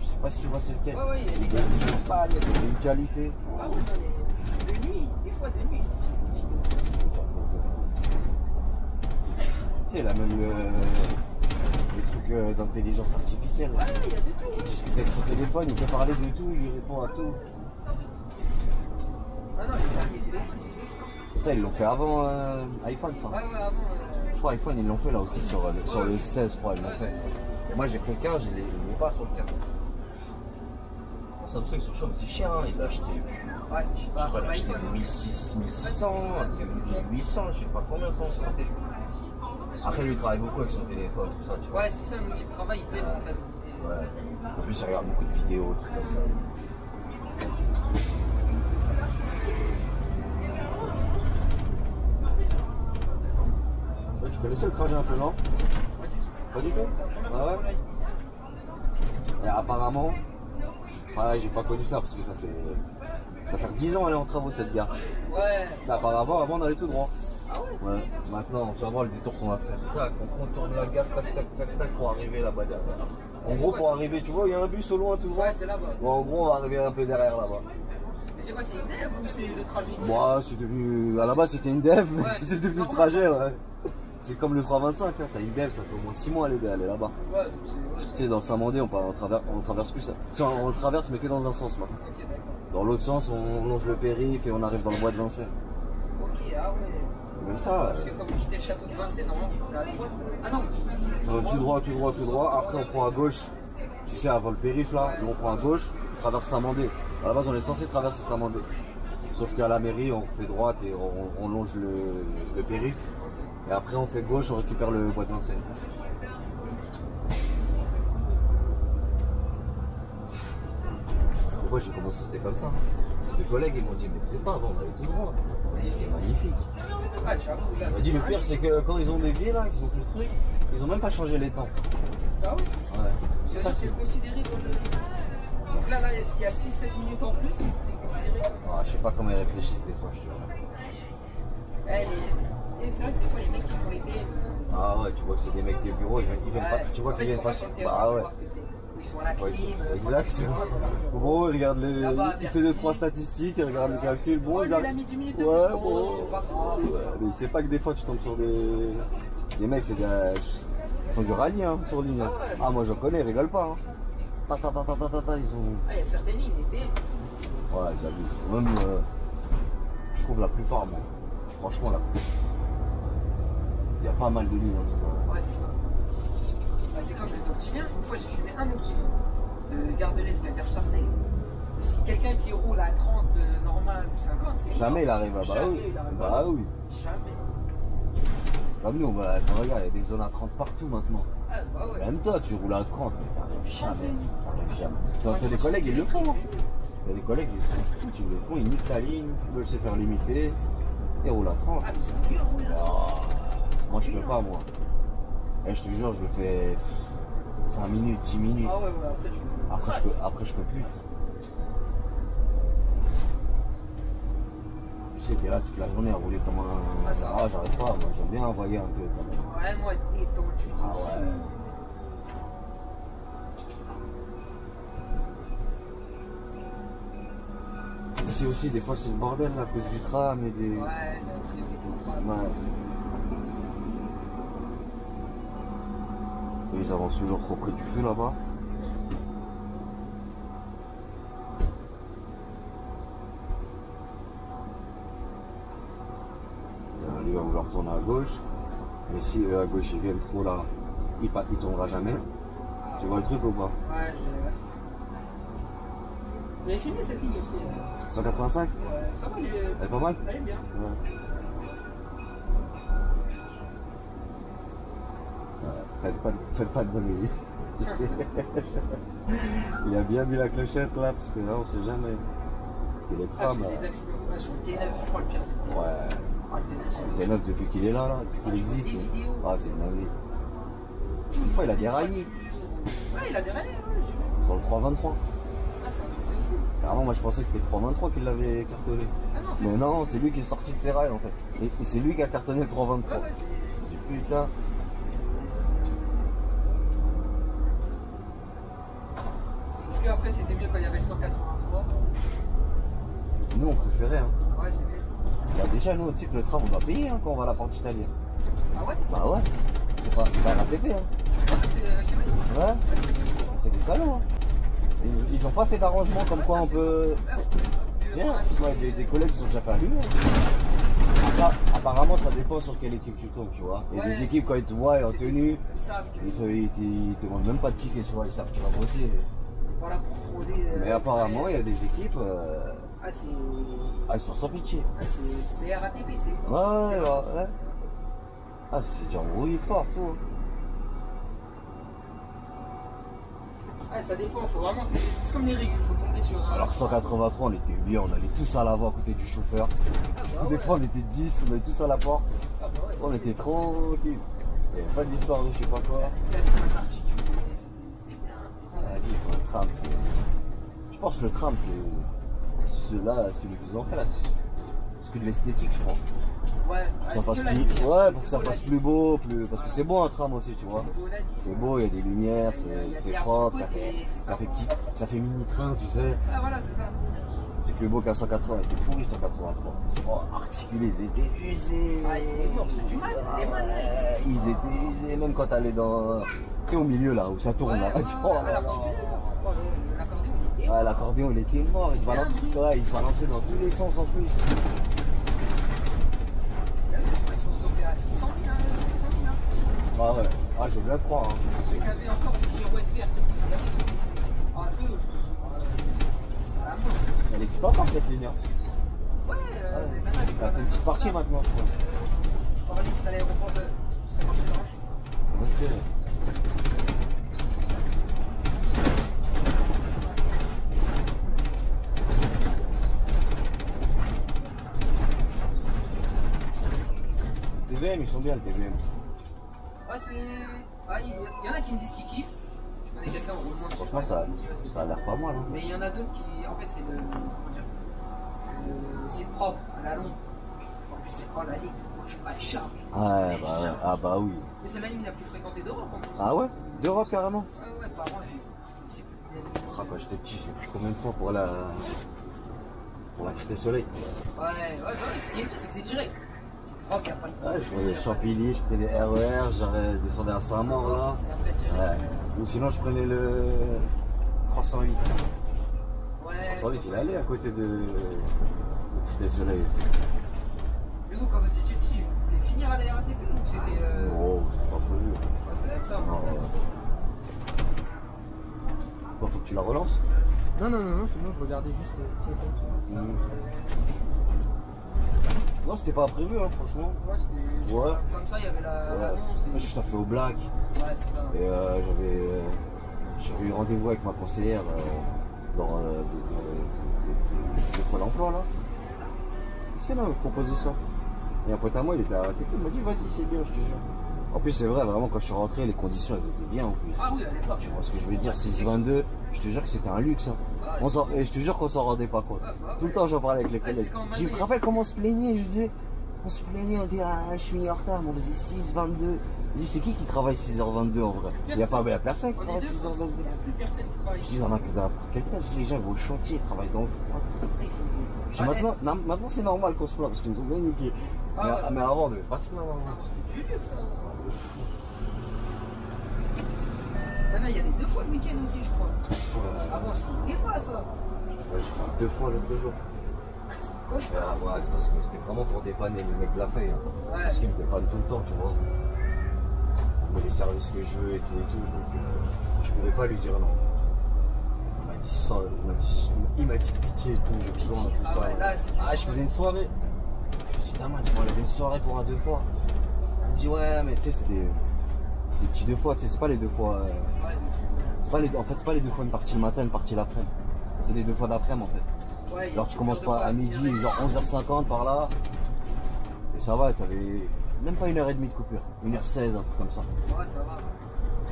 Je sais pas si tu vois c'est lequel.
Ouais, ouais, il y a des
Il
gars.
est pas, il a une qualité.
Ah ouais, non, de nuit, des fois de nuit, ça fait des vidéos de fou.
Ça fait de fou. Tu sais, il a même les trucs d'intelligence artificielle.
Ouais, il y a de tout.
Il discute avec son téléphone, il peut parler de tout, il répond à tout.
Ah non, les derniers téléphones, c'est des choses.
Ça, ils l'ont fait avant iPhone, ça.
Ouais, ouais, avant.
Je crois iPhone, ils l'ont fait là aussi sur le 16, je crois, ils l'ont fait. Et moi j'ai pris le 15, je l'ai pas sur le 15. Bon, Samsung, ils sont chauds, mais c'est cher, hein, ils ont acheté.
Ouais, c'est je sais pas,
Je crois qu'ils ont acheté
l'iPhone.
1600, 1800, je sais pas combien sont sur le téléphone. Après, lui, il travaille beaucoup avec son téléphone, tout ça, tu vois.
Ouais, c'est ça, un outil de travail, il peut être rentabilisé.
Ouais. En plus, il regarde beaucoup de vidéos, trucs comme ça. Ouais, tu connaissais le trajet un peu, non? Pas du tout? Ah ouais? Et apparemment, pareil, j'ai pas connu ça parce que ça fait 10 ans elle est en travaux cette gare.
Ouais.
Là, apparemment, avant on allait tout droit.
Ah ouais?
Ouais. Maintenant, tu vas voir le détour qu'on va faire. Tac, on contourne la gare, tac, tac, tac, tac, pour arriver là-bas derrière. En gros, pour arriver, tu vois, il y a un bus au loin tout droit.
Ouais, c'est là-bas.
Bon, en gros, on va arriver un peu derrière là-bas.
Mais c'est quoi, c'est une dev ou c'est le trajet initial?
Moi, c'est devenu. À la base, c'était une dev,
Ouais,
c'est devenu le
normal.
trajet, ouais. C'est comme le 325, hein. T'as une dev, ça fait au moins 6 mois elle est là-bas.
Ouais, donc c'est.
Tu sais, dans Saint-Mandé, on traverse plus ça. Tu sais, on le traverse, mais que dans un sens maintenant.
Ok, d'accord.
Dans l'autre sens, on longe le périph' et on arrive dans le bois de Vincennes.
Ok, ah ouais.
C'est comme ça.
Parce que comme vous quittez le château de Vincennes, normalement, vous prenez à droite. Ah non, c'est toujours
Tout droit, tout droit, tout droit. Après, on prend à gauche Tu sais, avant le périph' là,
Ouais.
on prend à gauche, on traverse Saint-Mandé. À la base, on est censé traverser Saint-Mandé. Sauf qu'à la mairie, on fait droite et on longe le périph'. Et après, on fait gauche, on récupère le bois de Vincennes. Moi, j'ai commencé, c'était comme ça. Des collègues, ils m'ont dit, mais c'est pas, avant, on allait tout droit. On m'a dit, c'était magnifique.
Ouais, j'avoue, là,
On m'a dit, le pire, c'est que quand ils ont dévié là, qu'ils ont fait le truc, ils ont même pas changé les temps.
Ah oui.
Ouais.
C'est ça que c'est considéré comme le. Donc là, s'il y a 6-7 minutes en plus, c'est considéré comme.
Ah, je sais pas comment ils réfléchissent des fois, je te jure.
Ouais, et c'est vrai que des fois, les mecs qui font les PM, ils sont.
Ah ouais, tu vois que c'est des mecs des bureaux, ils viennent pas. Tu vois
en
qu'ils
fait, ils
viennent
sont
pas
pas sur le terrain,
Bah
pour
ouais.
voir ce que c'est. Ils sont à la
Ouais,
clim.
exactement. Bon, il regarde les.
Là-bas,
Il fait 2-3 statistiques, il regarde le calcul. Bon,
Oh,
ils
lui, il a
arrivent.
mis 10 minutes de
Ouais,
plus.
bon.
C'est pas grave.
Ouais, mais il sait pas que des fois tu tombes sur des mecs, c'est des. Ils font du rallye hein, sur ligne.
Ah ouais.
Ah, moi j'en connais, ils rigolent pas. Hein. Ta, ta, ta, ta, ta, ta, ta, ils ont.
Ah, il y a certaines lignes, l'été.
Ouais, ils abusent. Même. Je trouve la plupart, moi. Franchement, la plupart. Il y a pas mal de lignes en tout cas.
Ouais, c'est ça. Bah, c'est comme le Noctilien. Une fois, j'ai filmé un Noctilien de Gare de l'Est à Gare Sarcelles. Si quelqu'un qui roule à 30 normal ou 50, c'est.
Jamais il arrive à. Bah
Jamais
oui.
il arrive
Bah
à-
oui.
Jamais.
Comme nous, bah, regarde, il y a des zones à 30 partout maintenant.
Ah, bah ouais.
Même toi, tu roules à 30, mais t'arrives jamais. T'arrives jamais.
Ouais,
T'as des collègues, ils le font. hein.
c'est-
Il y a des collègues, ils s'en foutent, ils le font, ils niquent la ligne, ils veulent se faire limiter, ils roulent à 30.
Ah, mais c'est mieux rouler à 30.
Ah, moi, je peux pas, moi. Et je te jure, je le fais 5 minutes, 10 minutes.
Ah, ouais, après tu.
Après, je peux plus. Tu sais, t'es là toute la journée à rouler comme un.
Ah, ça.
Ah, j'arrête pas, moi, j'aime bien envoyer un peu quand même.
Ouais, moi, détendu.
Ah ouais. Ici aussi, des fois, c'est le bordel là, à cause du tram et des.
Ouais, la priorité au travail.
Ouais. Et ils avancent toujours trop près du feu là-bas. Lui va vouloir tourner à gauche. Mais si eux à gauche ils viennent trop là, il tournera jamais. Tu vois le truc ou pas?
Ouais, j'avais filmé cette ligne aussi.
185?
Ouais, ça va,
Elle est pas mal?
elle est bien.
Ouais. Faites pas de conneries. Il a bien mis la clochette là, parce que là on sait jamais. Parce que les
Ah,
trams.
c'est des accidents. Ouais, sur le T9, je crois le pire c'est le T9.
Ouais.
Ah, le T9, c'est
T'es neuf depuis qu'il est là, depuis qu'il
Ah, je
existe.
vois des vidéos.
Ah, c'est une dinguerie. Une fois il a déraillé
Ouais, il a déraillé, ouais, j'ai vu.
sur le 323.
Ah, c'est un truc de fou.
Carrément, moi je pensais que c'était le 323 qui l'avait cartonné.
Ah non, en fait.
Mais non, c'est lui qui est sorti de ses rails en fait. Et c'est lui qui a cartonné le 323.
Ouais, ouais, c'est.
J'ai dit, putain.
Parce qu'après, c'était mieux quand il y avait le 183.
Nous on préférait. Hein.
Ouais, c'est mieux.
Bah, déjà, nous, tu sais que le tram on doit payer hein, quand on va à la porte italienne.
Ah ouais?
Bah ouais. C'est pas RATP. Hein.
Ah, c'est Québec, ça.
Ouais.
Ouais, c'est mieux.
C'est des salauds. Hein. Ils ont pas fait d'arrangement comme quoi on peut.
Ah, vous
Bien, ouais, des collègues qui sont déjà fait allumer. Ça, apparemment, ça dépend sur quelle équipe tu tombes, tu vois. Il y a
Ouais,
des équipes, quand ils te voient en tenue,
Ils savent que.
ils te demandent même pas de ticket, tu vois. Ils savent que tu vas bosser.
Voilà pour frauder.
Mais apparemment, il y a des équipes,
Ah, c'est.
ils sont sans pitié.
Ah, c'est RATP, c'est.
Ouais. Ah, c'est déjà rouillé fort, tout.
Ah, ça dépend, faut vraiment que. C'est comme les règles, faut tomber sur un.
Alors 183, on était bien, on allait tous à l'avant à côté du chauffeur.
Ah, bah,
Des
ouais.
fois, on était 10, on allait tous à la porte.
Ah, bah, ouais,
On était tranquille. Il n'y avait pas d'histoire de je sais pas quoi.
Il y avait pas particulier, c'était bien,
Ah, il faut le tram, je pense que le tram, c'est celui qu'ils ont fait là, c'est que de l'esthétique, je crois.
Ouais,
Pour que ça fasse plus, ouais, pour que ça fasse plus beau, parce que c'est beau un tram aussi, tu vois. C'est beau, il y a des lumières, c'est propre, ça fait mini train, tu sais.
Ah, voilà, c'est ça.
C'est plus beau qu'un 180, il était pourri 183. C'est bon, articulé, ils étaient usés.
Ah, ils étaient morts, c'est du mal, les mal.
Ils étaient usés, même quand t'allais dans. Tu sais, au milieu là, où ça tourne là. Oh là là.
L'accordéon, il était.
Ouais, l'accordéon il était mort, il balançait dans tous les sens en plus.
Je crois qu'ils sont stoppés à 600 000, 700 000.
Ah ouais, Ah, je veux bien te croire. Hein.
Ceux qui avaient encore des girouettes vertes, parce qu'il y avait ceux qui. Ah, eux, c'était à la mort.
Elle existe encore cette ligne. Hein.
Ouais, mais maintenant,
Elle a fait une petite partie maintenant, je crois.
On va dire que c'est à l'aéroport de. C'est à l'aéroport de
Moi, je dirais. TVM, ils sont bien le TVM.
Ouais, c'est. Ah, il y en a qui me disent qu'ils kiffent. Je connais quelqu'un au moins.
Franchement, ça a l'air pas mal. Hein.
Mais il y en a d'autres qui. En fait, c'est le. Comment dire c'est propre à la longue. En plus, c'est pas la ligne, c'est moi, je suis pas charge.
Ouais, bah, ouais. Ah, bah oui.
Mais c'est la ligne la plus fréquentée d'Europe en plus.
Ah ouais? D'Europe carrément?
Ouais, par an, j'ai. C'est plus
Ah, quand j'étais petit, j'ai pris combien de fois pour la Cité Soleil?
Ouais, ce qui est bien, c'est que c'est direct. C'est propre, il n'y a pas de.
Ouais, je prenais Champilly, je prenais RER, j'aurais descendu à Saint-Maur là.
Et après, direct.
Ouais. Ou sinon, je prenais le 308.
Ouais.
308, il allait à côté de Cité Soleil aussi.
Mais vous, quand vous étiez petit, vous voulez finir à la RATP ou c'était.
Non, c'était pas prévu.
Ouais, c'était comme ça.
Non, Bon, faut que tu la relances.
Non, sinon je regardais juste si elle était toujours.
Non, c'était pas prévu, hein, franchement.
Ouais, c'était.
Ouais.
Comme ça, il y avait
Ouais.
l'annonce.
Moi, je t'ai fait au black.
Ouais, c'est ça.
Et j'avais eu rendez-vous avec ma conseillère lors de Pôle emploi là. C'est là, elle me proposait ça. Et un pote à moi, il était à RATP, il m'a dit vas-y, c'est bien, je te jure. En plus, c'est vrai, vraiment, quand je suis rentré, les conditions, elles étaient bien en plus.
Ah oui, à l'époque.
Tu vois ce que je veux dire, 6,22, je te jure que c'était un luxe. Hein. Et je te jure qu'on s'en rendait pas compte. Tout le temps, j'en parlais avec les collègues. Je me rappelle comment on se plaignait, je disais, on se plaignait, on disait, ah, je suis venu en retard, mais on faisait 6,22. Je dis, c'est qui travaille 6h22 en vrai? Il n'y a pas personne qui travaille 6h22.
Il n'y a plus personne qui travaille.
Je dis, on a que quelqu'un, je dis, les gens vont au chantier, ils travaillent dans le froid. Je dis, maintenant c'est normal qu'on se plaint parce qu'ils nous ont bien niqué. Mais avant, on devait pas se plaindre.
Avant, c'était du luxe, ça. Maintenant, il y a des 2 fois le week-end aussi, je crois. Avant, c'était pas ça.
Ouais, j'ai fait 2 fois l'autre jour.
C'est un cauchemar.
Ouais, c'est parce que c'était vraiment pour dépanner les mecs de la feuille. Hein.
Ouais.
Parce qu'ils me dépannent tout le temps, tu vois. Mais les services que je veux et tout. Donc, je pouvais pas lui dire non. Il m'a dit ça, il m'a dit pitié et tout. J'ai besoin de tout ça.
Ouais, là,
Je faisais une soirée. Je me suis dit, tu m'enlèves une soirée pour un 2 fois. Il me dit, ouais, mais tu sais, c'est des petits 2 fois, tu sais, c'est pas les 2 fois. En fait, c'est pas les 2 fois une partie le matin, une partie l'après-midi. C'est les 2 fois d'après-midi en fait.
Ouais,
genre, tu commences pas à midi, genre 11h50 par là. Et ça va, t'avais même pas 1h30 de coupure. 1h16, un truc comme ça.
Ouais, ça va.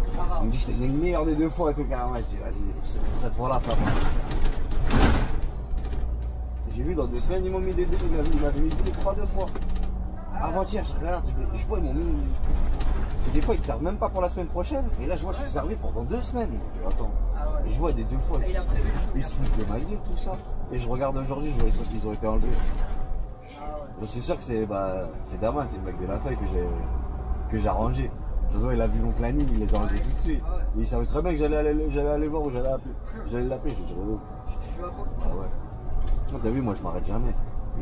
Ça va.
Il me dit, j'étais le meilleur des 2 fois et tout, carrément. Je dis, vas-y, pour cette fois-là, ça va. J'ai vu dans 2 semaines, ils m'ont mis il m'avait mis les 3 2 fois. Avant-hier, je regarde, je vois, ils m'ont mis. Et des fois, ils te servent même pas pour la semaine prochaine. Et là, je vois, je suis servi pendant 2 semaines. Je dis, attends. Et je vois des 2 fois. Ils se foutent de ma gueule, tout ça. Et je regarde aujourd'hui, je vois qu'ils ont été enlevés. Je suis sûr que c'est Daman, c'est le mec de la feuille que j'ai arrangé. De toute façon, il a vu mon planning, il les a enlevés tout de suite. Et il savait très bien que j'allais aller voir où j'allais l'appeler. J'ai dit, oh. Ah ouais. T'as vu, moi je m'arrête jamais.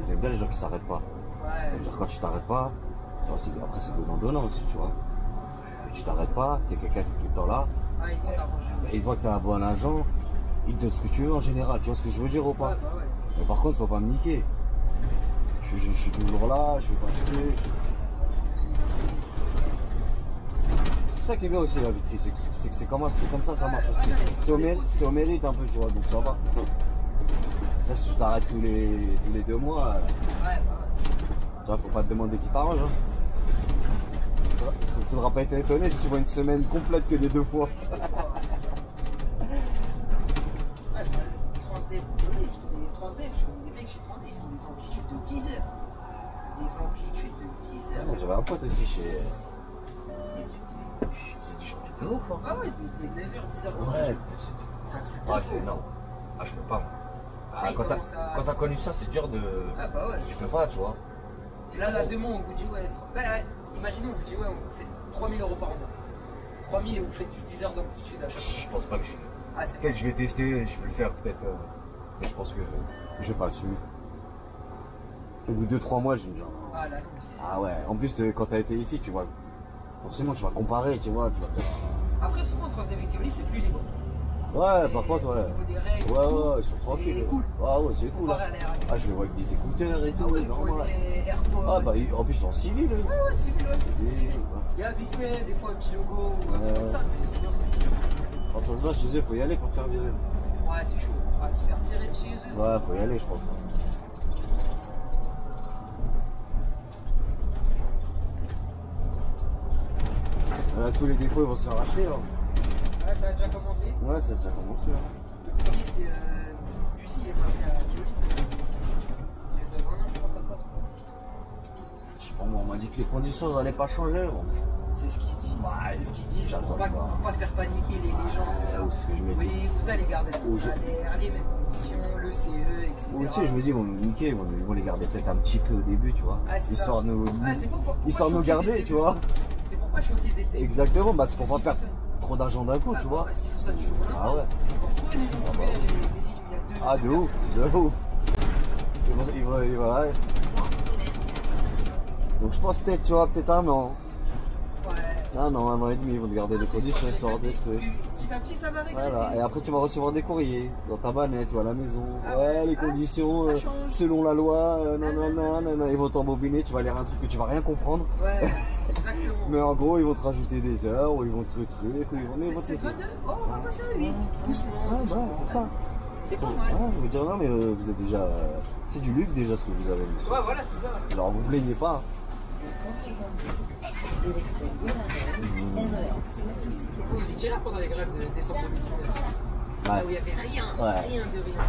Ils aiment bien les gens qui s'arrêtent pas. Ça veut dire quand tu t'arrêtes pas, après c'est donnant aussi, tu vois. Et tu t'arrêtes pas, t'es quelqu'un qui est tout le temps là.
Ils vont t'arranger.
Ils voient que t'es un bon agent, ils te donnent ce que tu veux en général, tu vois ce que je veux dire ou pas? Mais par contre, faut pas me niquer. Je suis toujours là, je vais pas tuer. C'est ça qui est bien aussi la vitrie, c'est comme ça ça marche aussi. C'est au mérite un peu, tu vois, donc ça va. Là, si tu t'arrêtes tous les 2 mois, tu vois, faut pas te demander qui t'arrange. Hein. Faudra pas être étonné si tu vois une semaine complète que des 2 fois.
Transdev, les mecs chez Transdev, ils font des amplitudes de 10 heures. Des amplitudes de 10 heures.
Ouais, j'avais un pote aussi chez. C'est des journées de ouf. Hein.
Ah ouais, des 9h, 10h.
Ouais,
c'est un truc.
Ah, c'est énorme. Ah, je peux pas. Quand t'as connu ça, c'est dur de.
Ah bah ouais.
Tu peux pas, tu vois.
Là, demain, on vous dit, imaginons, on vous dit, on vous fait 3000 € par mois. 3000 et vous faites du 10 heures d'amplitude à chaque fois.
Je pense pas que j'ai.
C'est
peut-être que je vais tester, je vais le faire peut-être. Mais je pense que je vais pas le suivre. Au bout de 2-3 mois, je me dis.
Ah là, non,
ah ouais, en plus, quand t'as été ici, tu vois. forcément tu vas comparer, tu vois. Tu vas...
Après, souvent, en transit avec Keolis, c'est plus libre.
Ouais, par contre, ouais.
Il faut des règles.
Ouais, ils sont tranquilles.
C'est cool.
Ouais, c'est cool.
Comparé à l'air.
Ah, je les vois avec des écouteurs et tout,
Ah ouais,
normal.
des AirPods.
Ah, bah, en plus, ils sont civils, eux.
Ouais, civil, ouais.
Civil, ouais.
Il y a vite fait, des fois, un petit logo ou un truc comme ça, mais sinon, c'est civil.
Quand ça se va, chez eux, faut y aller pour te faire virer.
Ouais, c'est chaud. Ouais, se faire virer de chez eux.
Ouais, faut y aller, je pense. Là, tous les dépôts, ils vont se faire racheter, là.
Ouais, ça a déjà commencé.
Ouais, ça a déjà commencé, là.
Le premier, c'est Lucie, il est passé à Keolis. Il y a 2 ans, je pense, ça passe.
Je sais pas, moi, on m'a dit que les conditions n'allaient pas changer, bon.
C'est ce qu'il dit.
Ouais,
C'est ce qu'il dit.
j'attends
Pour pas faire paniquer les gens, c'est ça.
Ouais, c'est ce que je me dis.
Oui, vous allez garder le même
Oui,
salaire, les mêmes conditions, le CE, etc.
Ou tu sais, je me dis, ils vont nous niquer, ils vont les garder peut-être un petit peu au début, tu vois.
Ah, c'est
histoire
ça.
de nous,
Ah, c'est pour
histoire de nous garder, tu vois.
C'est pour pas choquer dès le début.
Exactement, bah, c'est pour pas
S'il
faire
faut ça-
trop d'argent d'un coup,
Ah,
tu
bah,
vois.
ouais, s'il faut ça du jour au lendemain,
Ah ouais.
il faut retrouver des noms ouverts et des lignes, il y a deux.
Ah, de ouf, de ouf. Ils vont, ouais. Donc je pense peut-être, tu vois, peut-être 1 an.
Ouais.
1 an et demi, ils vont te garder les conditions, histoire des trucs.
Petit à petit, ça va régresser.
Voilà, et après tu vas recevoir des courriers dans ta manette ou à la maison.
Ah
ouais,
ouais.
les
Ah,
conditions,
ça change.
selon la loi, nanana, ils vont t'embobiner, tu vas lire un truc que tu vas rien comprendre.
Ouais, exactement.
Mais en gros, ils vont te rajouter des heures, ou ils vont te truc, ou ils vont te
C'est 22. Oh, on va passer à 8. Doucement.
Ouais,
doucement.
c'est ça.
C'est pas
Ouais,
mal.
ils vont dire non, mais vous êtes déjà. C'est du luxe déjà ce que vous avez, monsieur.
Ouais, voilà, c'est ça.
Alors vous plaignez pas.
Vous étiez là pendant les grèves de décembre 2019.
Ouais.
Où il n'y avait rien,
Ouais.
rien de rien.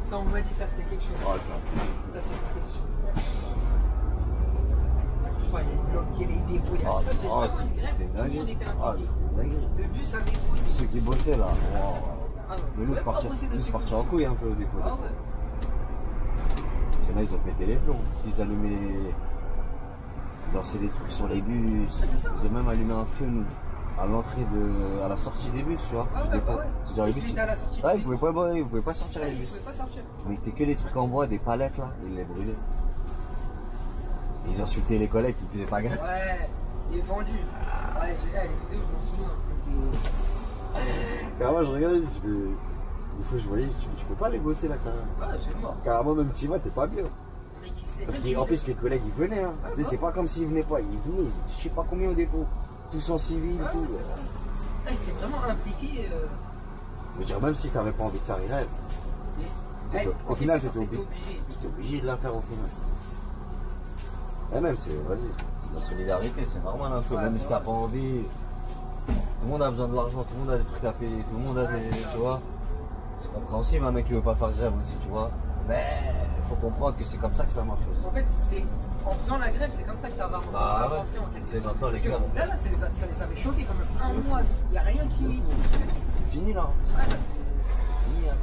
Ça, on m'a dit, ça c'était quelque chose.
Ouais, ça.
Ça, c'était quelque chose. Je crois qu'il bloquait les dépôts.
Ah,
Ça, c'était vraiment une grève.
c'est
Tout le monde
dingue.
était
Ah,
impliqué.
c'est dingue.
Le bus à métro, ils
Ceux qui bossaient là. Wow.
Ah non.
Mais nous, c'est parti,
bosser dessus.
en couille un peu au dépôt.
Ah ouais.
Là, ils ont pété les plombs. Parce qu'ils allumaient. Ils lançaient des trucs sur les bus.
Ah, c'est ça.
Ils ont même allumé un film à l'entrée à la sortie des bus, tu vois.
Ah ouais, bah ouais.
C'est-à-dire les
Ils
bus.
étaient à la sortie
Ouais,
du
ils
bus.
pouvaient pas sortir
Ouais,
les
ils
bus.
pouvaient pas sortir.
Mais c'était que des trucs en bois, des palettes là. Ils les brûlaient. Ils insultaient les collègues qui faisaient pas gaffe.
Ouais, il est vendu. Ouais, les vidéos, je m'en souviens. C'était.
Carrément, je regardais, des fois je voyais, tu peux pas les bosser là carrément.
Ah, c'est mort.
Carrément, même tu vas, t'es pas bien.
Le mec, il se
Parce
lève,
qu'en plus, les collègues ils venaient. Hein.
Ah,
Tu sais, c'est pas comme s'ils venaient pas. Ils venaient, ils étaient je sais pas combien au dépôt. Tous en civil et
Ah,
tout.
ouais, c'est ça. Ah, il s'était vraiment impliqué.
Ça veut dire, même si t'avais pas envie de faire une rêve,
Ouais,
au final, c'était
t'étais
obligé. T'es obligé de la faire au final. Et même, c'est, vas-y, c'est de la solidarité, c'est normal un peu.
Ouais,
même si t'as pas envie, tout le monde a besoin de l'argent, tout le monde a des trucs à payer, tout le monde a des. Tu vois. C'est compréhensible, un mec qui veut pas faire grève aussi, tu vois. Mais il faut comprendre que c'est comme ça que ça marche aussi.
En fait, c'est en faisant la grève, c'est comme ça que ça va
Ah ouais.
avancer en quelque
Et
sorte.
maintenant, les
Parce que
grèves,
là, ça les avait choqués quand même. 1 mois, il n'y a rien qui.
C'est fini là.
Ah, là, c'est.
Fini, hein.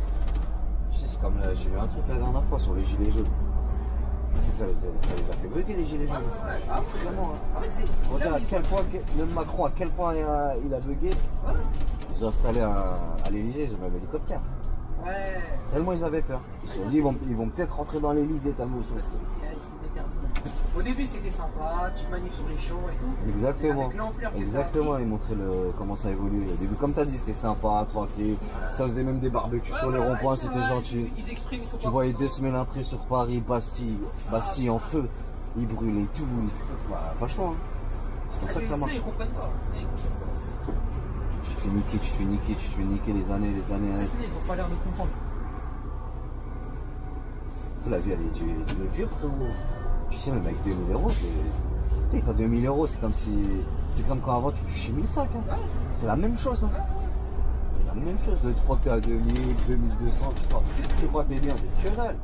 Tu sais, c'est comme j'ai vu un truc la dernière fois sur les gilets jaunes. Tu sais que ça les a fait bugger les gilets
Ah,
jaunes.
ouais,
Ah, vraiment. Hein.
En fait, c'est.
On va dire
là,
à quel point, même Macron, à quel point il a bugué.
Voilà.
Ils ont installé à l'Elysée, ils ont même un hélicoptère.
Ouais.
Tellement ils avaient peur. Ils se sont dit, ils vont peut-être rentrer dans l'Elysée tellement ils sont.
Parce qu'ils étaient déterminés. Au début, c'était sympa, tu manifs sur les champs et tout.
Exactement.
Avec l'ampleur que ça a
Exactement,
pris.
ils montraient comment ça évoluait. Au début, comme tu as dit, c'était sympa, tranquille. Ça faisait même des barbecues
Ouais,
sur les
ouais,
ronds-points,
ils sont
c'était
là,
gentil.
Ils expriment, ils sont
Tu
pas
voyais
contents.
2 semaines après sur Paris, Bastille en feu. Ils brûlaient tout. Voilà, franchement, hein. C'est comme
Ah,
ça que ça marche.
Ils comprennent pas. Ils comprennent pas.
Tu te fais niquer, tu te fais niquer, tu te fais niquer les années.
Ah, sinon, ils ont pas l'air de comprendre.
La vie, elle est dure, frérot. Tu sais, même avec 2000 euros, tu sais, t'as 2000 euros, c'est comme quand avant tu touchais 1005. Hein.
Ouais,
C'est la même chose. Hein. C'est la même chose. Tu crois que t'es à 2000, 2200, tu crois que t'es bien, t'es que dalle.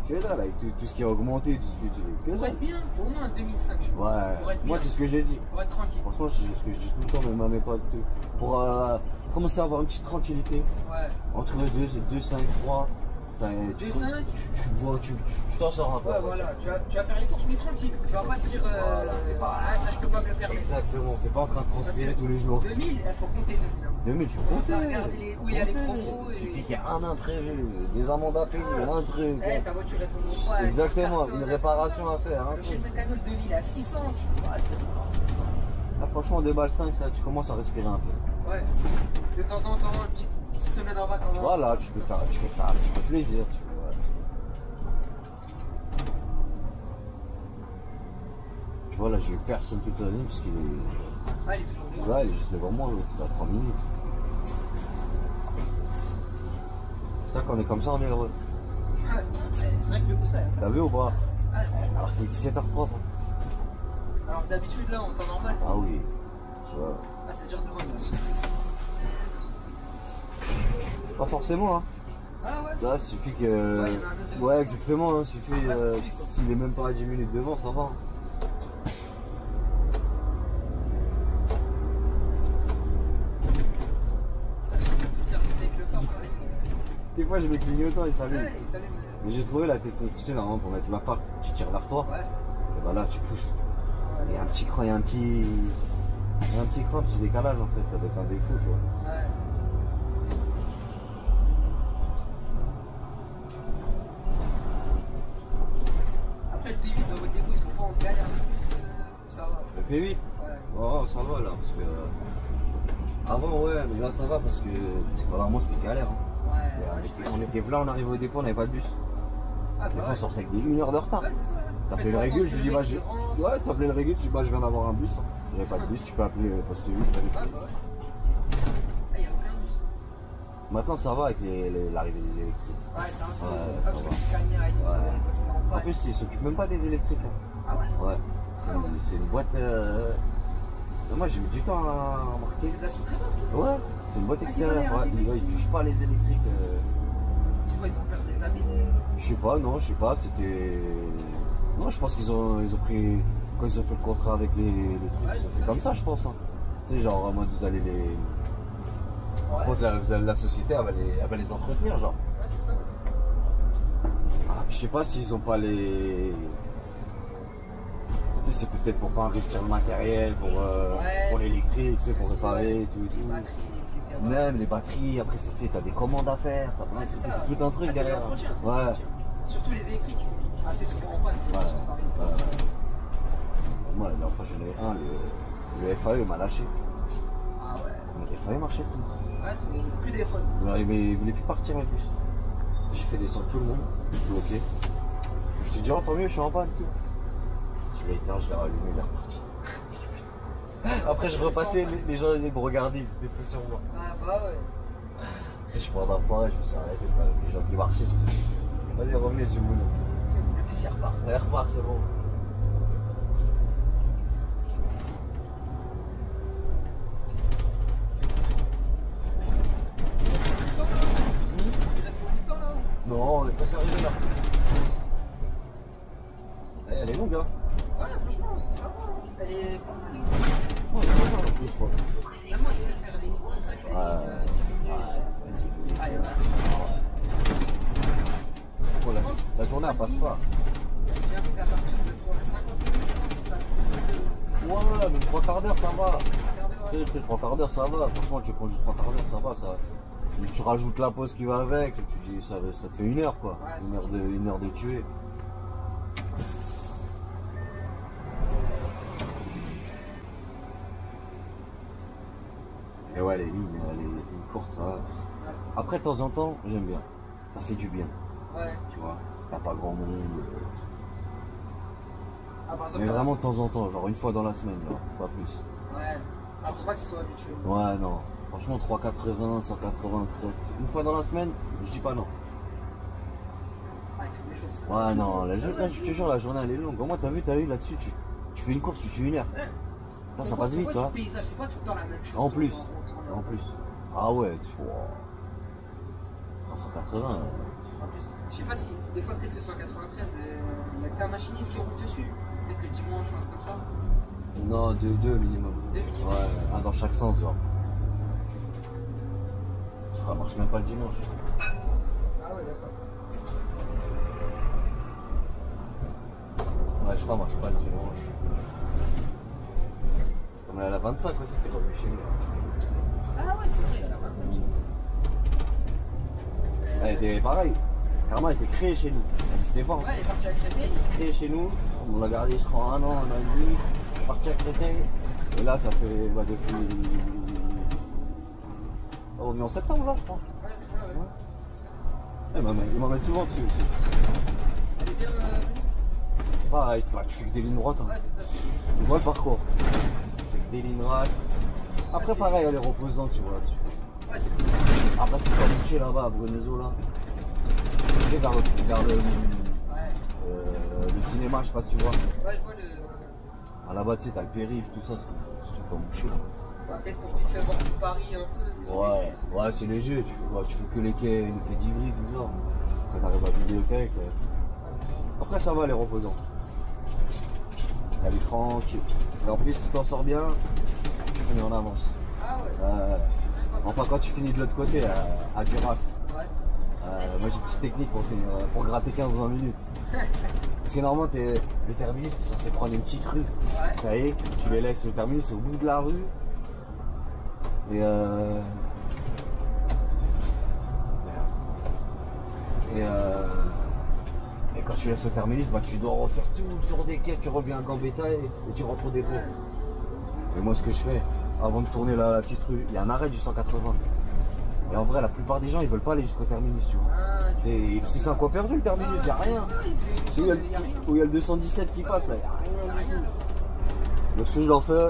Que dalle, avec tout ce qui a augmenté, tout ce que tu veux.
pour être bien, il faut au moins un 2005, je pense. Pour
Ouais,
être
moi
bien,
c'est ce que j'ai dit.
pour être tranquille.
Franchement, c'est ce que je dis tout le temps, même à mes potes. Pour commencer à avoir une petite tranquillité
Ouais.
entre 2, 5, 3. Ça,
2,5.
tu t'en sors un peu.
Ouais, voilà, tu vas faire les courses, mais tranquille. Tu vas pas te dire, ah, ça je peux pas me le permettre.
Exactement, t'es pas en train de transférer tous les jours.
2000, il faut compter 2000. Hein.
2000, tu
Commence
comptes.
à regarder où il y a les promos
Il suffit
et.
qu'il y ait un imprévu, des amendes à payer, un truc.
Eh, ta voiture est tombée. Ouais,
Exactement,
carton,
une réparation à faire.
Le chez le mécano, le devis, il est à 600. Tu vois, c'est bon.
franchement 2 balles 5, ça, tu commences à respirer un peu.
Ouais. De temps en temps, une petite semaine en vacances.
Voilà, tu peux te faire un petit peu plaisir. Tu vois, là, j'ai eu personne toute la nuit parce qu'il est.
Ah, il est toujours devant.
Là, il est juste devant moi, il a 3 minutes. C'est ça qu'on est comme ça, on est heureux.
Ouais, c'est vrai que le booster.
T'as vu ou pas?
Ah,
Alors qu'il est 17h30.
alors d'habitude, là, en temps normal, c'est.
Ah oui. Tu vois.
Ah, c'est dur de vendre, là.
Pas forcément, hein.
Ah ouais.
Là, il suffit que.
Ouais, il y en a un autre devant.
Ouais, exactement, hein. Suffit.
Ouais, ça suffit, quoi.
S'il est même pas à 10 minutes devant, ça va.
Tout le service avec le phare, ça arrive.
Des fois, je mets clignotant et ça allume.
Ouais, il s'allume.
Mais j'ai trouvé la technique, tu sais, normalement, pour mettre la phare, tu tires vers toi.
Ouais.
Et bah là, tu pousses. Il y a un petit cran, il y a un petit décalage en fait, ça doit être un défaut, tu vois.
Ouais. Après, le P8 dans votre dépôt, ils sont pas en galère de plus, ça va.
Le P8
Ouais.
Oh, ça va là, parce que. Avant, ouais, mais là ça va parce que. C'est pas vraiment, c'était galère. Hein.
Ouais.
On était là, on arrivait au dépôt, on n'avait pas de bus.
Ah,
Des
bah
fois,
ouais.
on sortait avec des 1 heure de retard.
Ouais, c'est ça.
T'appelais le régule, je lui dis, bah, je. Ouais, t'appelais le régule, je dis, bah, je viens d'avoir un bus. J'avais pas de bus, tu peux appeler le poste 8.
Ah, bah ouais. Ah, il y a plein de bus.
Maintenant, ça va avec l'arrivée des électriques.
Ouais, c'est un peu.
Ouais,
Ah,
ça
parce
va.
que les Scania et tout ça,
Ouais.
c'était en
En
panne.
plus, ils s'occupent même pas des électriques. Hein.
Ah ouais.
Ouais, c'est une boîte. Moi, j'ai mis du temps à remarquer.
C'est de la sous-traitance, là.
Ouais, c'est une boîte
Ah,
extérieure.
c'est pas
Ouais,
les
ils touchent pas les électriques.
C'est quoi, ils ont peur des abîmes?
Je sais pas, non, je sais pas, c'était. Non, je pense qu'ils ont pris. Quand ils ont fait le contrat avec les trucs,
Ouais, c'est
c'est
ça.
comme ça, je pense. Hein. Tu sais, genre, en mode, vous allez les. Par contre, la société, elle va les entretenir, genre.
Ouais, c'est ça.
Ah, je sais pas s'ils ont pas les. Tu sais, c'est peut-être pour pas investir le matériel, pour l'électrique, tu sais, pour réparer, tout et
Les
tout.
batteries, etc.
Même les batteries, après, tu sais, t'as des commandes à faire.
Ouais, c'est ça.
C'est tout un truc
Ah, c'est
derrière.
l'entretien, c'est
Ouais.
l'entretien. Surtout les électriques. Assez souvent en panne.
Ouais.
Ils sont en panne.
Moi, la dernière fois, j'en avais un, le FAE m'a lâché.
Ah ouais.
Le FAE marchait plus.
Ouais, c'est plus des phones.
Il voulait plus partir avec bus. J'ai fait descendre tout le monde, bloqué. Je me suis dit, oh, tant mieux, je suis en panne, tout. Je l'ai éteint, je l'ai rallumé, il est reparti. Après, je repassais, les gens ils me regardaient, ils étaient plus sur moi.
Ah bah ouais.
Et je prends d'enfoiré, je me suis arrêté par les gens qui marchaient. Je me suis dit, vas-y, revenez si vous voulez.
Le bus il repart.
Elle repart, c'est bon.
Il reste beaucoup de temps là.
Non, on est pas arrivé là. Elle est longue, hein.
Ouais, franchement, ça va. Elle est pas mal.
Ouais, c'est pas mal, plus, quoi.
Même moi, je préfère les grosses avec les
Ouais.
10 minutes. Ah, il y en a, c'est
Oh, la journée, elle passe pas.
Il y a un truc à partir de quoi, 50 minutes, je pense, ça
Ouais, même 3 quarts d'heure, ça va. Tu sais,
fait
3 quarts d'heure, ça va. Franchement, tu conduis 3 quarts d'heure, ça va. Ça. Tu rajoutes la pause qui va avec, tu dis, ça te fait 1 heure, quoi.
Ouais,
1 heure de tuer. Et ouais, les lignes, elle est courte. Hein. Après, de temps en temps, j'aime bien. Ça fait du bien,
Ouais.
tu vois. T'as pas grand monde.
Ah, par exemple,
Mais vraiment de temps en temps, genre une fois dans la semaine, genre, pas plus.
Ouais. Ah, faut pas que ce soit habitué.
Ouais, non. Franchement, 3,80, 180, une fois dans la semaine, je dis pas non.
Ah, tous les jours, ça.
Ouais, non, je te jure, la journée elle est longue. Au moins, t'as vu là-dessus, tu fais une course, tu tues 1 heure.
Ouais.
Putain, ça passe vite,
tu
toi.
Le paysage, c'est pas tout le temps la même chose.
En plus.
En
En plus. Ah ouais, tu vois. 180.
En plus, je sais pas si, des fois, peut-être le 193, il y a que ta machiniste qui roule dessus. Peut-être le dimanche ou un truc comme ça.
Non, 2 minimum.
2 minimum.
Ouais, un dans chaque sens, genre. Ça marche même pas le dimanche.
Ah ouais, d'accord.
Ouais, je crois, marche pas le dimanche. C'est comme la 25 aussi qui est revenue chez nous.
Ah ouais, c'est vrai, il y a la 25.
Elle était pareil. Karma était créée chez nous. Elle n'existait pas.
Ouais, elle est partie à Créteil.
Créée chez nous. On l'a gardée, je crois, 1 an, 1 an et demi. Partie à Créteil. Et là, ça fait bah, depuis. On est en septembre là, je crois.
Ouais, c'est ça, ouais.
Ils m'emmènent souvent dessus aussi.
Elle est bien.
Pareil, bah, tu fais que des lignes droites. Hein.
Ouais, c'est ça, c'est.
Tu vois le parcours. Tu fais que des lignes droites. Après, pareil, elle est reposante, tu vois.
Ouais, c'est cool.
Après, si tu peux boucher là-bas à Brunezo, là. Tu sais, vers le cinéma, je sais pas si tu vois.
Ouais, je vois le.
Ah, là-bas, tu sais, t'as le périph', tout ça, si tu peux boucher là.
Ouais, peut-être pour vite faire voir du Paris un peu. Mais c'est
Ouais,
léger, c'est-
ouais, c'est léger. Tu fais que les quais d'Ivry, tout ça. Quand t'arrives à la bibliothèque. Après, ça va, les reposants. Elle est tranquille. Et en plus, si t'en sors bien, tu finis en avance.
Ah ouais.
Enfin, quand tu finis de l'autre côté, à Duras.
Ouais.
Moi, j'ai une petite technique pour gratter 15-20 minutes. Parce que normalement, le terminus, t'es censé prendre une petite rue.
Ouais.
Ça y est, tu les laisses le terminus au bout de la rue. Et quand tu laisses le terminus, bah, tu dois refaire tout le tour des quais, tu reviens à Gambetta et tu rentres au dépôt. Et moi, ce que je fais, avant de tourner la petite rue, il y a un arrêt du 180. Et en vrai, la plupart des gens, ils veulent pas aller jusqu'au terminus, tu vois. Parce que c'est un coin perdu, le terminus, il n'y a rien. Où il y a le 217 qui passe, là, il n'y a rien du tout. Donc, ce que je leur fais,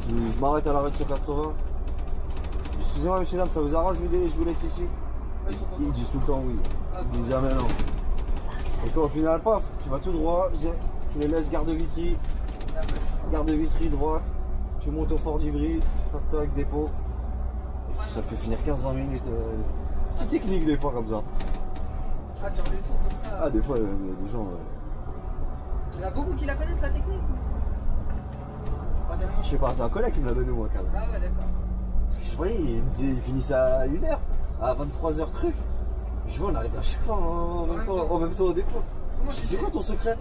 je m'arrête à l'arrêt de 180. Excusez-moi, messieurs, dames, ça vous arrange, je vous laisse ici? Ils disent tout le temps oui. Ils disent jamais non. Et toi, au final, paf, tu vas tout droit, tu les laisses gare de Vitry, droite, tu montes au fort d'Ivry, tac, dépôt. Et ça te fait finir 15-20 minutes. Petite technique des fois comme ça.
Ah, faire le tour comme ça.
Ah, des fois, il y a des gens.
Il y en a beaucoup qui la connaissent, la technique. Pas tellement.
Je sais pas, c'est un collègue qui me l'a donné, moi, quand même.
Ah ouais, d'accord.
Parce que je voyais, il me disait, il finissait à 1h, à 23h truc. Je vois, on arrive à chaque fois en même temps au dépôt.
Comment
Je dis, c'est quoi ton secret?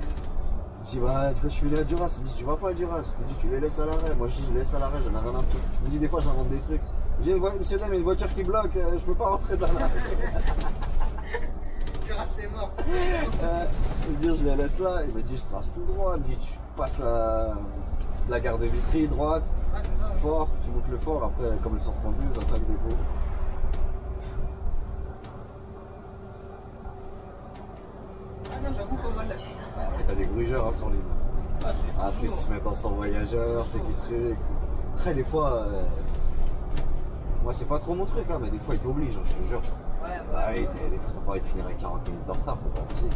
Je dis, bah, quand je suis venu à Duras, il me dit, tu vas pas à Duras. Il me dit, tu les laisses à l'arrêt. Moi, je dis, je les laisse à l'arrêt, j'en ai rien à foutre. Il me dit, des fois, j'invente des trucs. Je dis, monsieur, dame, il y a une voiture qui bloque, je peux pas rentrer dans l'arrêt.
Duras, c'est mort.
Il me dit, je les laisse là. Il me dit, je trace tout droit. Il me dit, tu passes la gare de Vitry, droite,
Ah, c'est ça.
fort, tu montes le fort, après, comme le 132, tu attaques le dépôt.
Ah non, j'avoue, pas mal là.
Et t'as des grugeurs hein, sur l'île. Ah, c'est qui se mettent en 100 voyageurs, c'est qui truc. Après, des fois, moi, c'est pas trop mon truc, hein, mais des fois, ils t'obligent, hein, je te jure.
Ouais,
Des fois, t'as pas envie de finir avec 40 minutes de retard, faut pas abuser.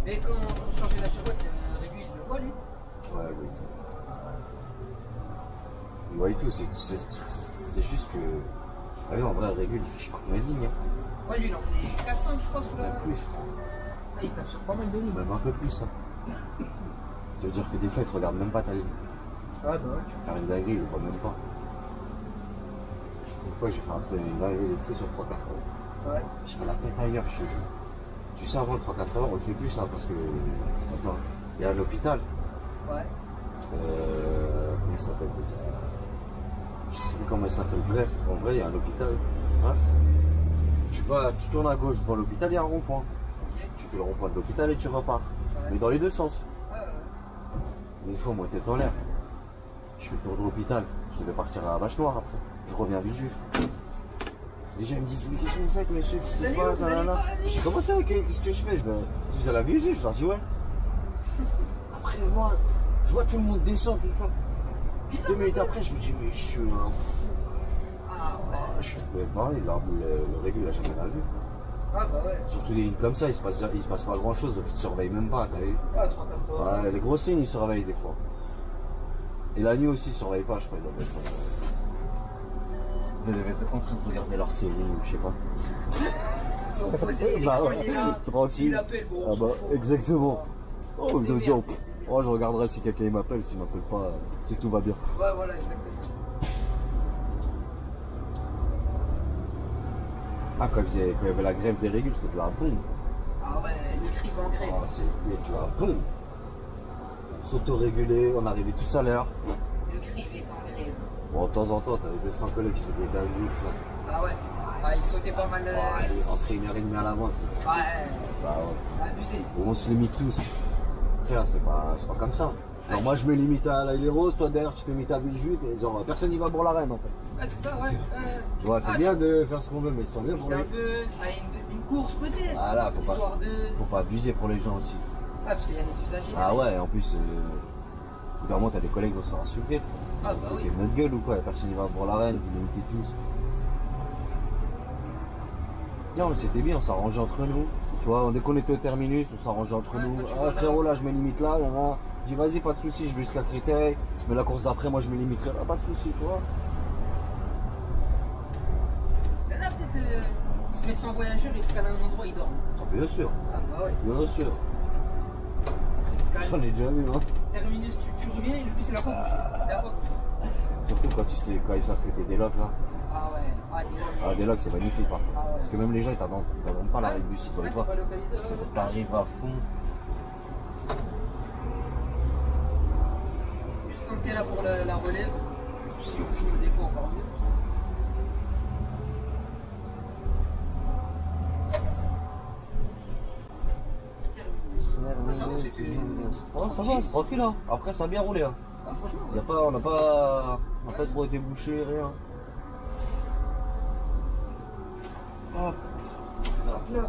Mais quand vous changez la chevauche, Régulier, il le voit, lui.
Ouais, oui. Il voit et tout, c'est juste que. Ah oui, en vrai, Régul, il fait je sais pas combien de lignes. Hein.
Ouais, lui, il en fait 4-5, je crois, sous la.
Même plus, je crois.
Ah, il tape sur pas mal de lignes.
Même un peu plus, hein. Ça veut dire que des fois, ils te regardent même pas ta ligne.
Ouais, bah ouais.
Tu vas faire une dinguerie, ils le voient même pas. Une fois, j'ai fait un peu une dinguerie de feu sur 3-4 heures.
Ouais.
Je mets la tête ailleurs, je te jure. Tu sais, avant le 3-4 heures, on le fait plus, ça, parce que. Attends, il y a l'hôpital.
Ouais.
Comment il s'appelle déjà? Je sais plus comment il s'appelle. Bref, en vrai, il y a un hôpital. Tu tournes à gauche devant l'hôpital, il y a un rond-point.
Ok.
Tu fais le rond-point de l'hôpital et tu repars.
Ouais.
Mais dans les deux sens.
Ouais, ouais.
Une fois, moi, tête en l'air. Je fais le tour de l'hôpital. Je devais partir à la Vache Noire après. Je reviens à Villejuif. Les gens me disent, mais qu'est-ce que vous faites, monsieur? Qu'est-ce qui se passe? J'ai commencé avec qu'est-ce que je fais? Je vous à la Villejuif, je leur dis, ouais. Après, moi, je vois tout le monde descend, tout ça. 2 minutes après, je me dis, mais je suis un fou.
Ah ouais.
Je suis pareil, le Régul, il a jamais rien vu.
Ah bah ouais.
Surtout des lignes comme ça, il se passe pas grand chose, donc ils te surveillent même pas, t'as vu?
Ah, 3-4 heures.
Ouais, les grosses lignes, ils surveillent des fois. Et la nuit aussi, ils surveillent pas, je crois. Ils doivent être en train de regarder leur série ou je sais pas.
Ils sont posés,
Bah
l'écran
ouais,
il est là.
tranquille.
S'il appelle, bon, on
Ah
s'en
bah,
fout.
exactement. Oh,
On se
ils doivent
démerde,
dire,
on se démerde.
oh, je regarderai si quelqu'un m'appelle, s'il m'appelle pas, c'est que tout va bien.
Ouais, voilà, exactement.
Ah, quand il y avait la grève des régules, c'était de la bombe.
Ah ouais, le cri va en grève.
Oh, c'était de la bombe. On s'autorégulait, on arrivait tous à l'heure.
Le cri est en grève.
Bon, de temps en temps, t'avais 2-3 collègues qui faisaient des dingueries.
Ah ouais. Ah, il sautait pas mal.
Ouais, ils rentraient 1h30 à l'avance.
Ouais,
Bah ouais.
c'est abusé.
Bon, on se les mit tous. Frère, c'est pas comme ça. Genre moi je me limite à l'île Rose, toi derrière tu te limites à Villejuif, et genre personne n'y va pour la reine en fait.
Ouais, c'est ça, ouais.
Tu vois, c'est bien de faire ce qu'on veut, mais c'est pas bien pour
Un
les...
peu à une course peut-être.
Ah là,
Histoire de.
faut pas abuser pour les gens aussi.
Ah, parce qu'il y a les usagers.
Ah ouais, en plus, au bout d'un moment t'as des collègues qui vont se faire insulter.
Ah bah oui.
Notre gueule ou quoi, personne n'y va pour la reine, vous limitez tous. Non mais c'était bien, on s'arrangeait entre nous. Tu vois, dès qu'on était au terminus, on s'arrangeait entre
Ouais,
nous.
toi, tu
Ah
vas
frérot là je me limite là, je dis vas-y pas de soucis, je vais jusqu'à Créteil. Mais la course d'après moi je me limiterai là, pas de soucis, tu vois.
Il y en a peut-être ils se mettent sans voyageur, ils escalent à un endroit, ils dorment.
Ah, bien sûr,
Ah bah ouais, c'est
bien
sûr.
sûr.
Ils escalent.
J'en ai déjà vu hein.
Terminus, tu reviens et lui c'est la coupe.
Surtout quand tu sais, quand ils savent que t'es déloc là.
Ah ouais, ah des logs.
Ah déloc c'est magnifique par contre.
Ah ouais.
Parce que même les gens ils t'attendent pas l'arrêt de bus, ils
Ouais,
veulent
t'es
pas.
pas localisé, ouais, ouais.
T'arrives à fond.
Juste quand t'es là pour la relève, si on finit le dépôt encore mieux. Ah, ça va, c'était.
Oh, ça va, c'est tranquille hein. Après ça a bien roulé hein.
Ah, franchement,
Y a pas, on n'a pas trop été bouché, rien.
Hop. Alors, là.